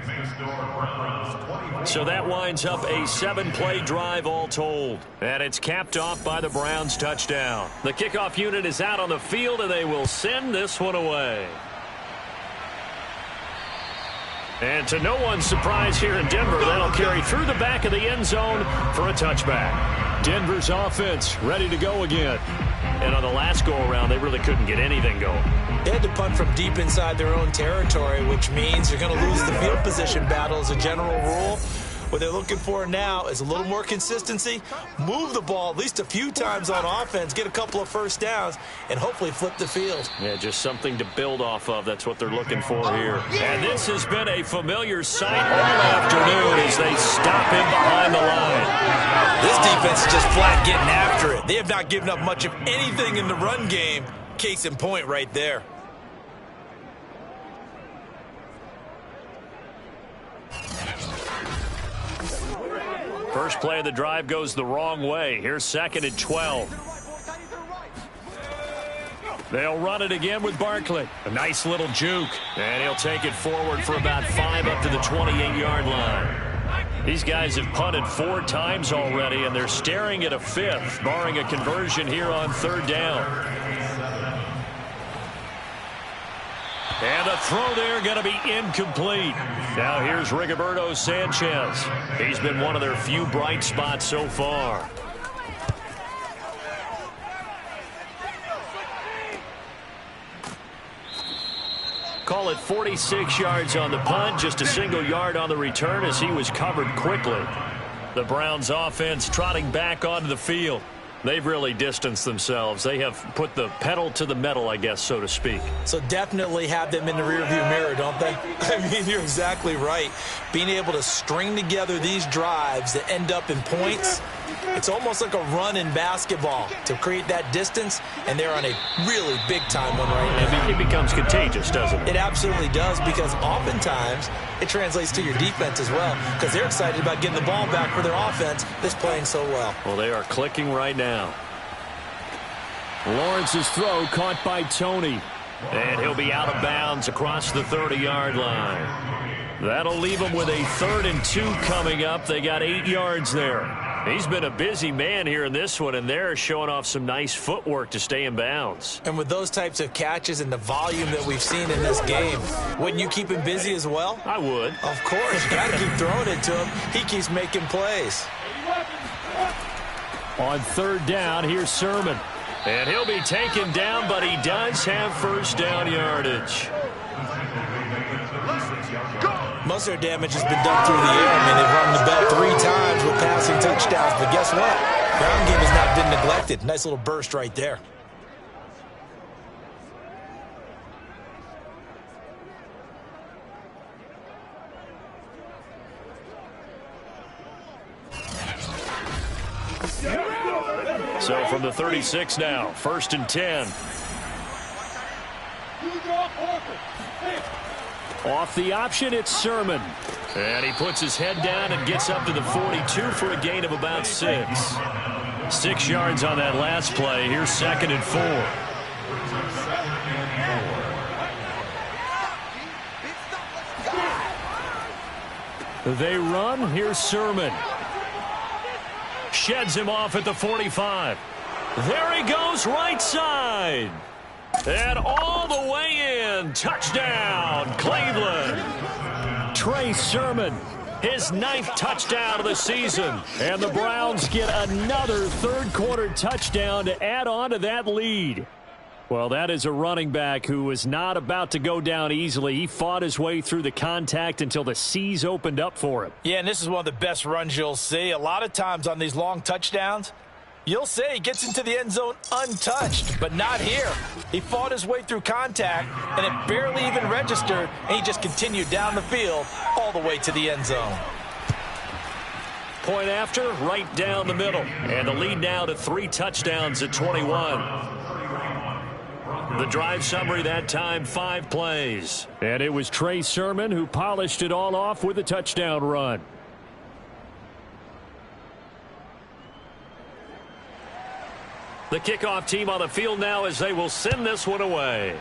So that winds up a 7-play drive all told. And it's capped off by the Browns touchdown. The kickoff unit is out on the field, and they will send this one away. And to no one's surprise here in Denver, that'll carry through the back of the end zone for a touchback. Denver's offense ready to go again. And on the last go-around, they really couldn't get anything going. They had to punt from deep inside their own territory, which means you're going to lose the field position battle as a general rule. What they're looking for now is a little more consistency, move the ball at least a few times on offense, get a couple of 1st downs, and hopefully flip the field. Yeah, just something to build off of. That's what they're looking for here. And this has been a familiar sight all afternoon as they stop him behind the line. This defense is just flat getting after it. They have not given up much of anything in the run game. Case in point right there. First play of the drive goes the wrong way. Here's 2nd and 12. They'll run it again with Barkley. A nice little juke. And he'll take it forward for about 5 up to the 28-yard line. These guys have punted 4 times already, and they're staring at a 5th, barring a conversion here on 3rd down. And the throw there going to be incomplete. Now here's Rigoberto Sanchez. He's been one of their few bright spots so far. Call it 46 yards on the punt, just a single yard on the return as he was covered quickly. The Browns offense trotting back onto the field. They've really distanced themselves. They have put the pedal to the metal, I guess, so to speak. So definitely have them in the rearview mirror, don't they? I mean, you're exactly right. Being able to string together these drives that end up in points, it's almost like a run in basketball to create that distance, and they're on a really big-time one right now. It becomes contagious, doesn't it? It absolutely does, because oftentimes it translates to your defense as well, because they're excited about getting the ball back for their offense that's playing so well. Well, they are clicking right now. Lawrence's throw caught by Tony. And he'll be out of bounds across the 30-yard line. That'll leave him with a 3rd and 2 coming up. They got 8 yards there. He's been a busy man here in this one, and they're showing off some nice footwork to stay in bounds. And with those types of catches and the volume that we've seen in this game, wouldn't you keep him busy as well? I would. Of course. You got to keep throwing it to him. He keeps making plays. On 3rd down, here's Sermon. And he'll be taken down, but he does have 1st down yardage. Most of their damage has been done through the air. I mean, they've rung the bell 3 times with passing touchdowns, but guess what? Ground game has not been neglected. Nice little burst right there. So from the 36 now, 1st and 10. Off the option, it's Sermon. And he puts his head down and gets up to the 42 for a gain of about 6. 6 yards on that last play. Here's 2nd and 4. They run. Here's Sermon. Sheds him off at the 45. There he goes, right side. And all the way in. Touchdown, Cleveland. Trey Sermon, his 9th touchdown of the season. And the Browns get another 3rd quarter touchdown to add on to that lead. Well, that is a running back who was not about to go down easily. He fought his way through the contact until the seas opened up for him. Yeah, and this is one of the best runs you'll see. A lot of times on these long touchdowns, you'll say he gets into the end zone untouched, but not here. He fought his way through contact, and it barely even registered, and he just continued down the field all the way to the end zone. Point after, right down the middle. And the lead now to 3 touchdowns at 21. The drive summary that time, 5 plays. And it was Trey Sermon who polished it all off with a touchdown run. The kickoff team on the field now as they will send this one away.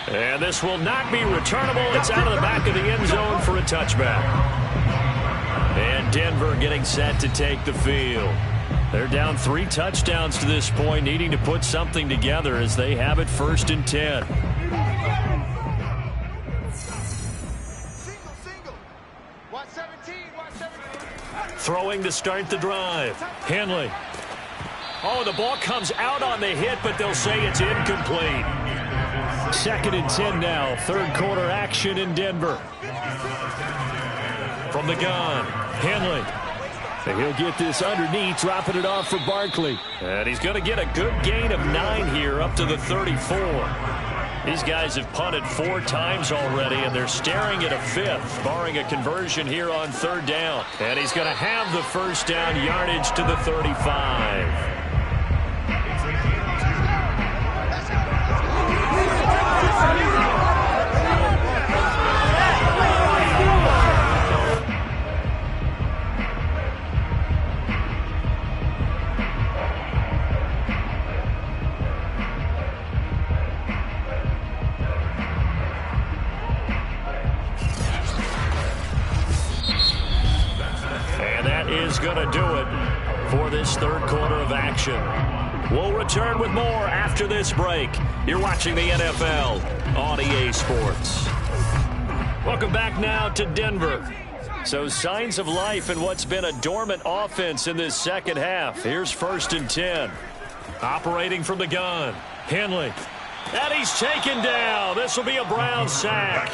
And this will not be returnable. It's out of the back of the end zone for a touchback. And Denver getting set to take the field. They're down 3 touchdowns to this point, needing to put something together as they have it 1st and 10. Watch 17, watch 17. Throwing to start the drive. Henley. Oh, the ball comes out on the hit, but they'll say it's incomplete. 2nd and 10 now. 3rd quarter action in Denver. From the gun, Henley. And he'll get this underneath, dropping it off for Barkley. And he's going to get a good gain of 9 here up to the 34. These guys have punted 4 times already, and they're staring at a 5th, barring a conversion here on 3rd down. And he's going to have the 1st down yardage to the 35. going to do it for this third quarter of action. We'll return with more after this break. You're watching the NFL on EA Sports. Welcome back now to Denver. So signs of life in what's been a dormant offense in this second half. Here's 1st and 10. Operating from the gun. Henley. And he's taken down. This will be a Brown sack.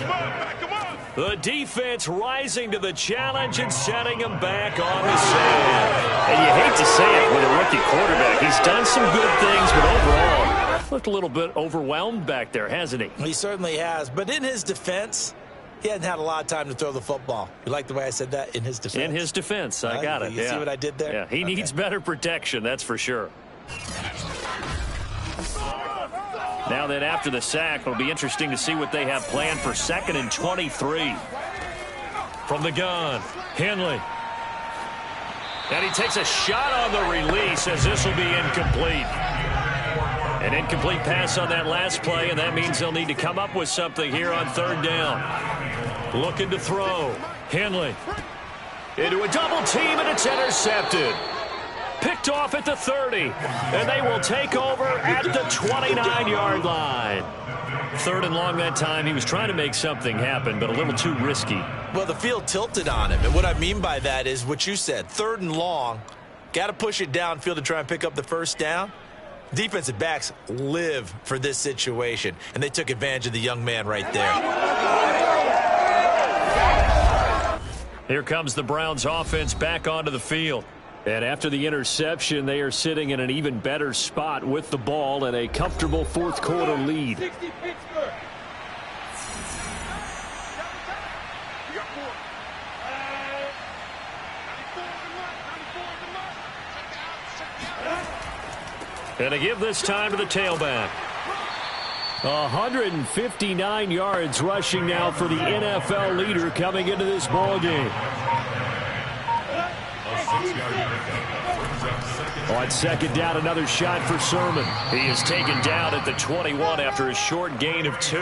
The defense rising to the challenge and setting him back on the sand. And you hate to say it with a rookie quarterback. He's done some good things, but overall, looked a little bit overwhelmed back there, hasn't he? He certainly has. But in his defense, he hasn't had a lot of time to throw the football. You like the way I said that? In his defense. In his defense. I got it. You see what I did there? Yeah, he needs better protection, that's for sure. Now then, after the sack, it'll be interesting to see what they have planned for 2nd and 23. From the gun, Henley. And he takes a shot on the release as this will be incomplete. An incomplete pass on that last play, and that means they'll need to come up with something here on 3rd down. Looking to throw. Henley. Into a double team, and it's intercepted. Picked off at the 30, and they will take over at the 29-yard line. 3rd and long that time. He was trying to make something happen, but a little too risky. Well, the field tilted on him, and what I mean by that is what you said. 3rd and long, got to push it downfield to try and pick up the 1st down. Defensive backs live for this situation, and they took advantage of the young man right there. Here comes the Browns offense back onto the field. And after the interception, they are sitting in an even better spot with the ball and a comfortable 4th quarter lead. And to give this time to the tailback. 159 yards rushing now for the NFL leader coming into this ball game. On 2nd down, another shot for Sermon. He is taken down at the 21 after a short gain of 2.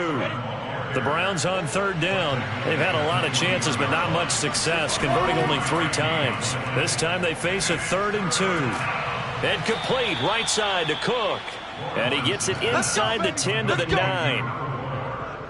The Browns on 3rd down. They've had a lot of chances, but not much success, converting only 3 times. This time they face a 3rd and 2. And complete right side to Cook. And he gets it inside the 10 to the 9.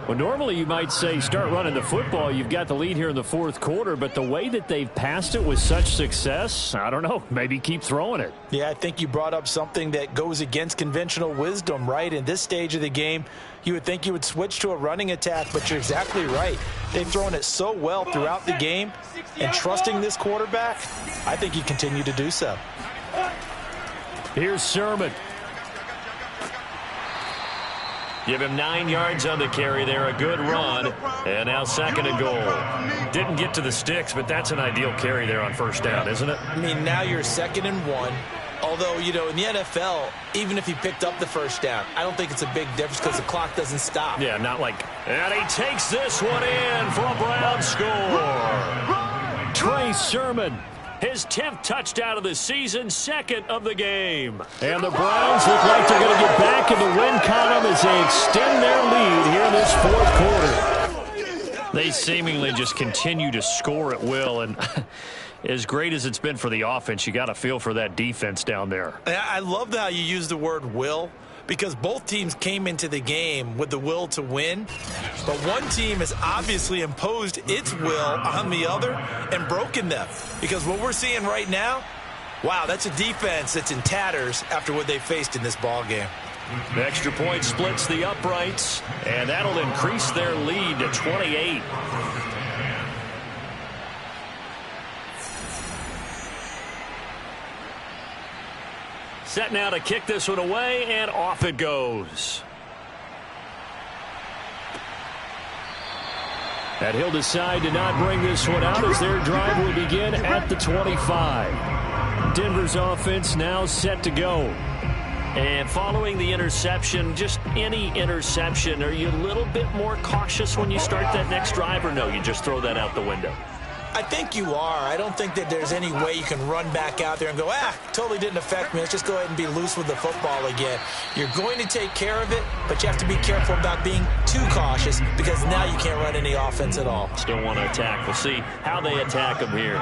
Well, normally you might say start running the football. You've got the lead here in the 4th quarter, but the way that they've passed it with such success, I don't know, maybe keep throwing it. Yeah, I think you brought up something that goes against conventional wisdom, right? In this stage of the game, you would think you would switch to a running attack, but you're exactly right. They've thrown it so well throughout the game, and trusting this quarterback, I think you continue to do so. Here's Sermon. Give him 9 yards on the carry there, a good run. And now 2nd and goal. Didn't get to the sticks, but that's an ideal carry there on 1st down, isn't it? I mean, now you're 2nd and 1. Although, you know, in the NFL, even if he picked up the 1st down, I don't think it's a big difference because the clock doesn't stop. Yeah, not like... And he takes this one in for a Brown score. Trey Sermon. His 10th touchdown of the season, 2nd of the game. And the Browns look like they're going to get back in the win column as they extend their lead here in this 4th quarter. They seemingly just continue to score at will, and as great as it's been for the offense, you got to feel for that defense down there. I love how you use the word will, because both teams came into the game with the will to win, but one team has obviously imposed its will on the other and broken them. Because what we're seeing right now, wow, that's a defense that's in tatters after what they faced in this ball game. The extra point splits the uprights, and that'll increase their lead to 28. Set now to kick this one away, and off it goes. And he'll decide to not bring this one out as their drive will begin at the 25. Denver's offense now set to go. And following the interception, just any interception, are you a little bit more cautious when you start that next drive, or no, you just throw that out the window? I think you are. I don't think that there's any way you can run back out there and go, totally didn't affect me. Let's just go ahead and be loose with the football again. You're going to take care of it, but you have to be careful about being too cautious because now you can't run any offense at all. Still want to attack. We'll see how they attack them here.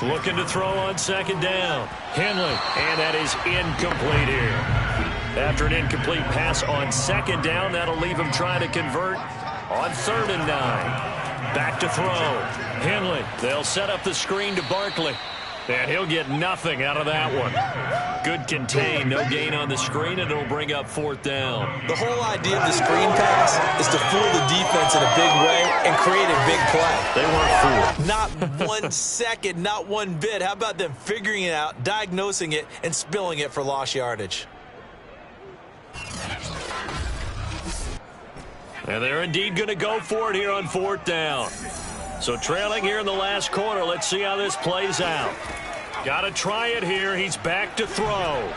Looking to throw on second down. Henley, and that is incomplete here. After an incomplete pass on second down, that'll leave him trying to convert on 3rd and 9. Back to throw. Henley, they'll set up the screen to Barkley. And he'll get nothing out of that one. Good contain, no gain on the screen, and it'll bring up 4th down. The whole idea of the screen pass is to fool the defense in a big way and create a big play. They weren't fooled. Not 1 second, not one bit. How about them figuring it out, diagnosing it, and spilling it for lost yardage? And they're indeed going to go for it here on 4th down. So trailing here in the last quarter. Let's see how this plays out. Got to try it here. He's back to throw.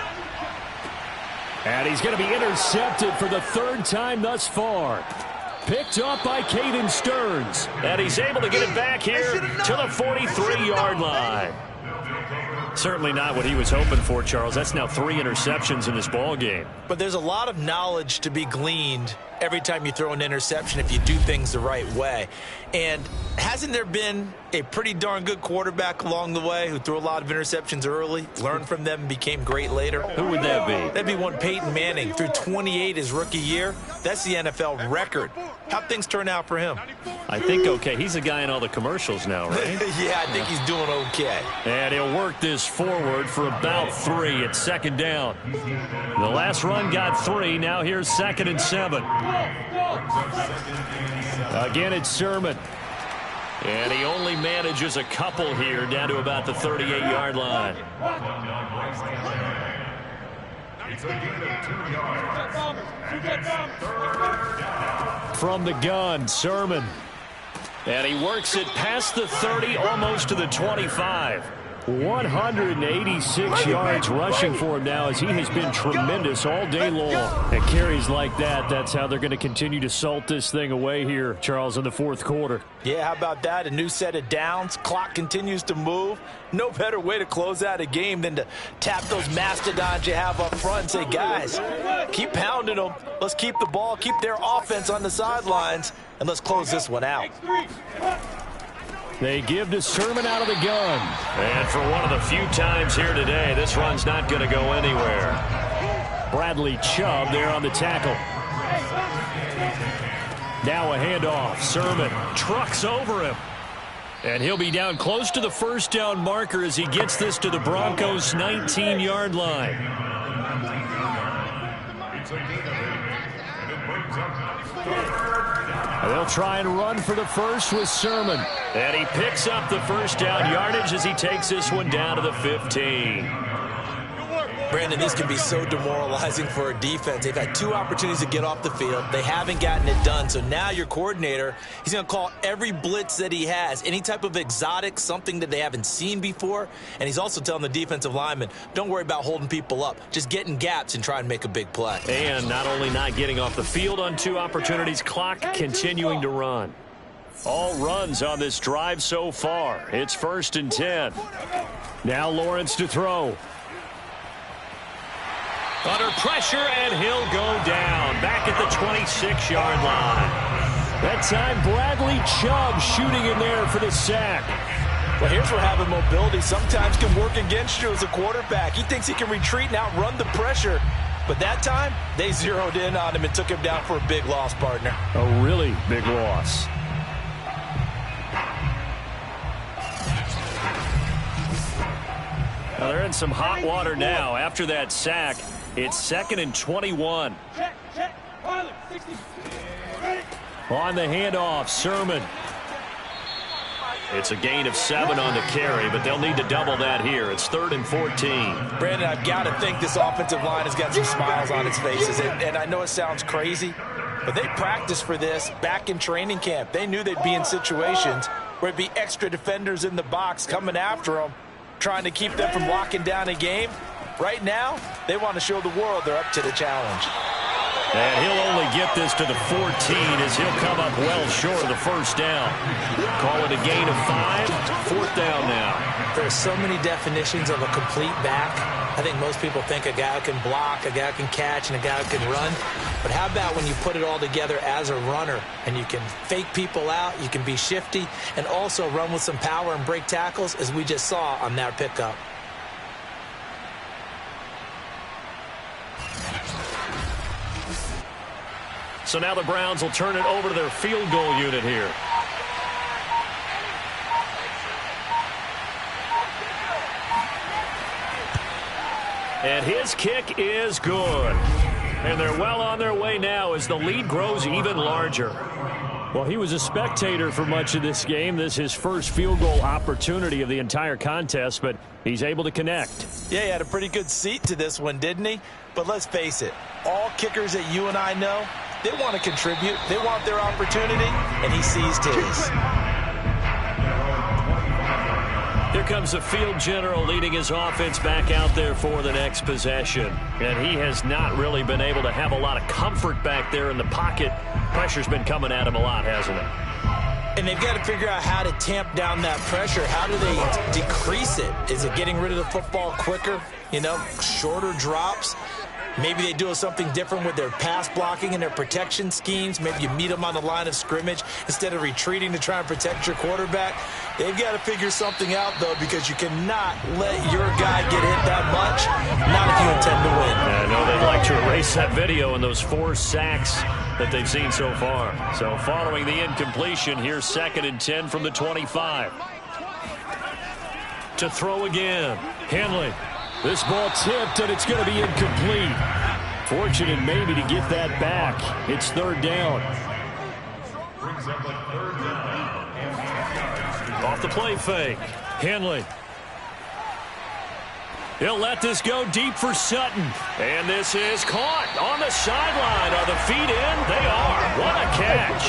And he's going to be intercepted for the 3rd time thus far. Picked up by Caden Stearns. And he's able to get it back here to the 43-yard line. Certainly not what he was hoping for, Charles. That's now 3 interceptions in this ball game. But there's a lot of knowledge to be gleaned every time you throw an interception if you do things the right way. And hasn't there been a pretty darn good quarterback along the way who threw a lot of interceptions early, learned from them, and became great later? Who would that be? That'd be one Peyton Manning. Threw 28 his rookie year. That's the NFL record. How'd things turn out for him? I think okay. He's a guy in all the commercials now, right? Yeah, I think he's doing okay. And he'll work this forward for about 3 at 2nd down. The last run got 3. Now here's 2nd and 7. Again, it's Sermon. And he only manages a couple here down to about the 38-yard line. From the gun, Sermon. And he works it past the 30, almost to the 25. 186 yards rushing for him now as he has been tremendous all day long. And carries like that, that's how they're going to continue to salt this thing away here, Charles, in the 4th quarter. Yeah, how about that? A new set of downs. Clock continues to move. No better way to close out a game than to tap those mastodons you have up front and say, guys, keep pounding them. Let's keep the ball, keep their offense on the sidelines, and let's close this one out. They give to Sermon out of the gun. And for one of the few times here today, this run's not going to go anywhere. Bradley Chubb there on the tackle. Now a handoff. Sermon trucks over him. And he'll be down close to the 1st down marker as he gets this to the Broncos' 19-yard line. They'll try and run for the first with Sermon. And he picks up the 1st down yardage as he takes this one down to the 15. Brandon, this can be so demoralizing for a defense. They've had 2 opportunities to get off the field. They haven't gotten it done. So now your coordinator, he's going to call every blitz that he has, any type of exotic, something that they haven't seen before. And he's also telling the defensive lineman, don't worry about holding people up. Just get in gaps and try and make a big play. And not only not getting off the field on 2 opportunities, clock continuing to run. All runs on this drive so far. It's 1st and 10. Now Lawrence to throw. Under pressure, and he'll go down. Back at the 26-yard line. That time, Bradley Chubb shooting in there for the sack. Well, here's where having mobility sometimes can work against you as a quarterback. He thinks he can retreat and outrun the pressure. But that time, they zeroed in on him and took him down for a big loss, partner. A really big loss. Well, they're in some hot water now after that sack. It's 2nd and 21. On the handoff, Sermon. It's a gain of 7 on the carry, but they'll need to double that here. It's 3rd and 14. Brandon, I've got to think this offensive line has got some smiles on its faces. And I know it sounds crazy, but they practiced for this back in training camp. They knew they'd be in situations where it'd be extra defenders in the box coming after them, trying to keep them from locking down a game. Right now, they want to show the world they're up to the challenge. And he'll only get this to the 14 as he'll come up well short of the 1st down. Call it a gain of 5. 4th down now. There are so many definitions of a complete back. I think most people think a guy who can block, a guy who can catch, and a guy who can run. But how about when you put it all together as a runner and you can fake people out, you can be shifty, and also run with some power and break tackles, as we just saw on that pickup. So now the Browns will turn it over to their field goal unit here. And his kick is good. And they're well on their way now as the lead grows even larger. Well, he was a spectator for much of this game. This is his first field goal opportunity of the entire contest, but he's able to connect. Yeah, he had a pretty good seat to this one, didn't he? But let's face it, all kickers that you and I know, they want to contribute. They want their opportunity, and he seized his. Here comes the field general leading his offense back out there for the next possession. And he has not really been able to have a lot of comfort back there in the pocket. Pressure's been coming at him a lot, hasn't it? And they've got to figure out how to tamp down that pressure. How do they decrease it? Is it getting rid of the football quicker? You know, shorter drops? Maybe they do something different with their pass blocking and their protection schemes. Maybe you meet them on the line of scrimmage instead of retreating to try and protect your quarterback. They've got to figure something out, though, because you cannot let your guy get hit that much, not if you intend to win. I know they'd like to erase that video and those 4 sacks that they've seen so far. So following the incompletion, here's 2nd and 10 from the 25. To throw again. Henley. This ball tipped, and it's going to be incomplete. Fortunate maybe to get that back. It's 3rd down. Off the play fake. Henley. He'll let this go deep for Sutton. And this is caught on the sideline. Are the feet in? They are. What a catch.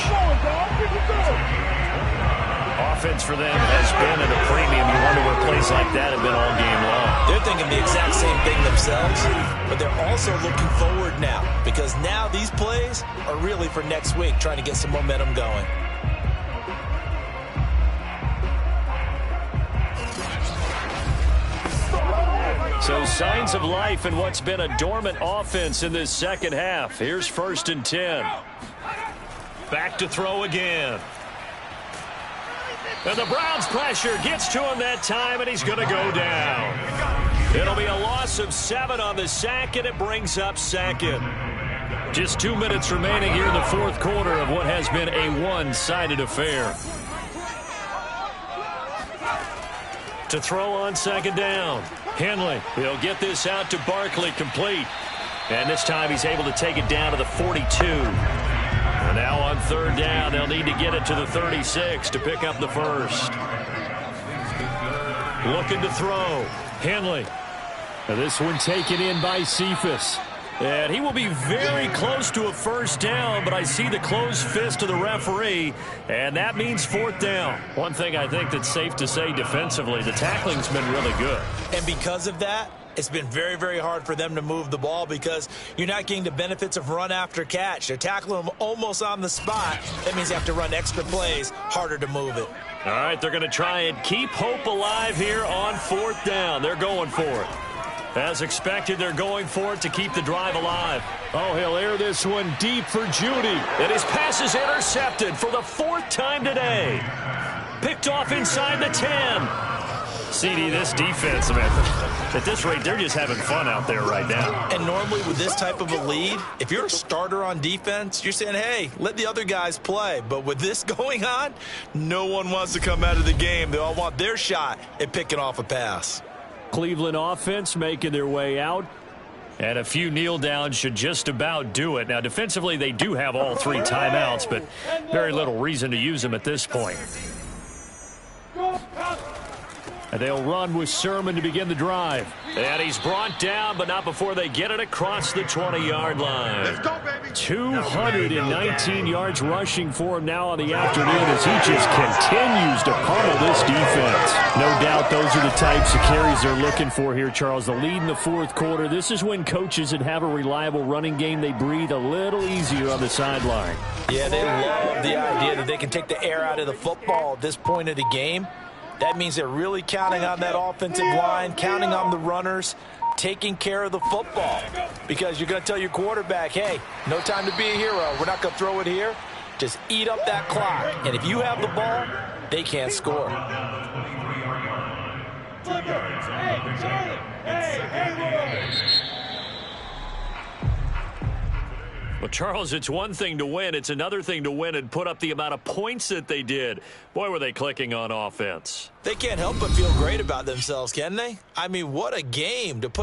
Offense for them has been at a premium. You wonder where plays like that have been all game long. They're thinking the exact same thing themselves, but they're also looking forward now, because now these plays are really for next week, trying to get some momentum going. So signs of life in what's been a dormant offense in this second half. Here's 1st and 10. Back to throw again. And the Browns pressure gets to him that time, and he's going to go down. It'll be a loss of 7 on the sack, and it brings up 2nd. Just 2 minutes remaining here in the 4th quarter of what has been a one-sided affair. To throw on 2nd down. Henley, he'll get this out to Barkley, complete. And this time he's able to take it down to the 42. And now on 3rd down, they'll need to get it to the 36 to pick up the first. Looking to throw. Henley. Now this one taken in by Cephas. And he will be very close to a 1st down, but I see the closed fist of the referee, and that means 4th down. One thing I think that's safe to say defensively, the tackling's been really good. And because of that, it's been very, very hard for them to move the ball, because you're not getting the benefits of run after catch. They're tackling them almost on the spot. That means you have to run extra plays, harder to move it. All right, they're going to try and keep hope alive here on 4th down. They're going for it. As expected, they're going for it to keep the drive alive. Oh, he'll air this one deep for Judy. And his pass is intercepted for the 4th time today. Picked off inside the 10. CD, this defense, man, at this rate, they're just having fun out there right now. And normally with this type of a lead, if you're a starter on defense, you're saying, hey, let the other guys play. But with this going on, no one wants to come out of the game. They all want their shot at picking off a pass. Cleveland offense making their way out. And a few kneel downs should just about do it. Now, defensively, they do have all 3 timeouts, but very little reason to use them at this point. And they'll run with Sermon to begin the drive. And he's brought down, but not before they get it across the 20-yard line. Let's go, baby. 219 yards rushing for him now on the afternoon as he just continues to pummel this defense. No doubt those are the types of carries they're looking for here, Charles. The lead in the 4th quarter. This is when coaches that have a reliable running game, they breathe a little easier on the sideline. Yeah, they love the idea that they can take the air out of the football at this point of the game. That means they're really counting on that offensive line, counting on the runners, taking care of the football. Because you're going to tell your quarterback, hey, no time to be a hero. We're not going to throw it here. Just eat up that clock. And if you have the ball, they can't score. Well, Charles, it's one thing to win. It's another thing to win and put up the amount of points that they did. Boy, were they clicking on offense. They can't help but feel great about themselves, can they? I mean, what a game to put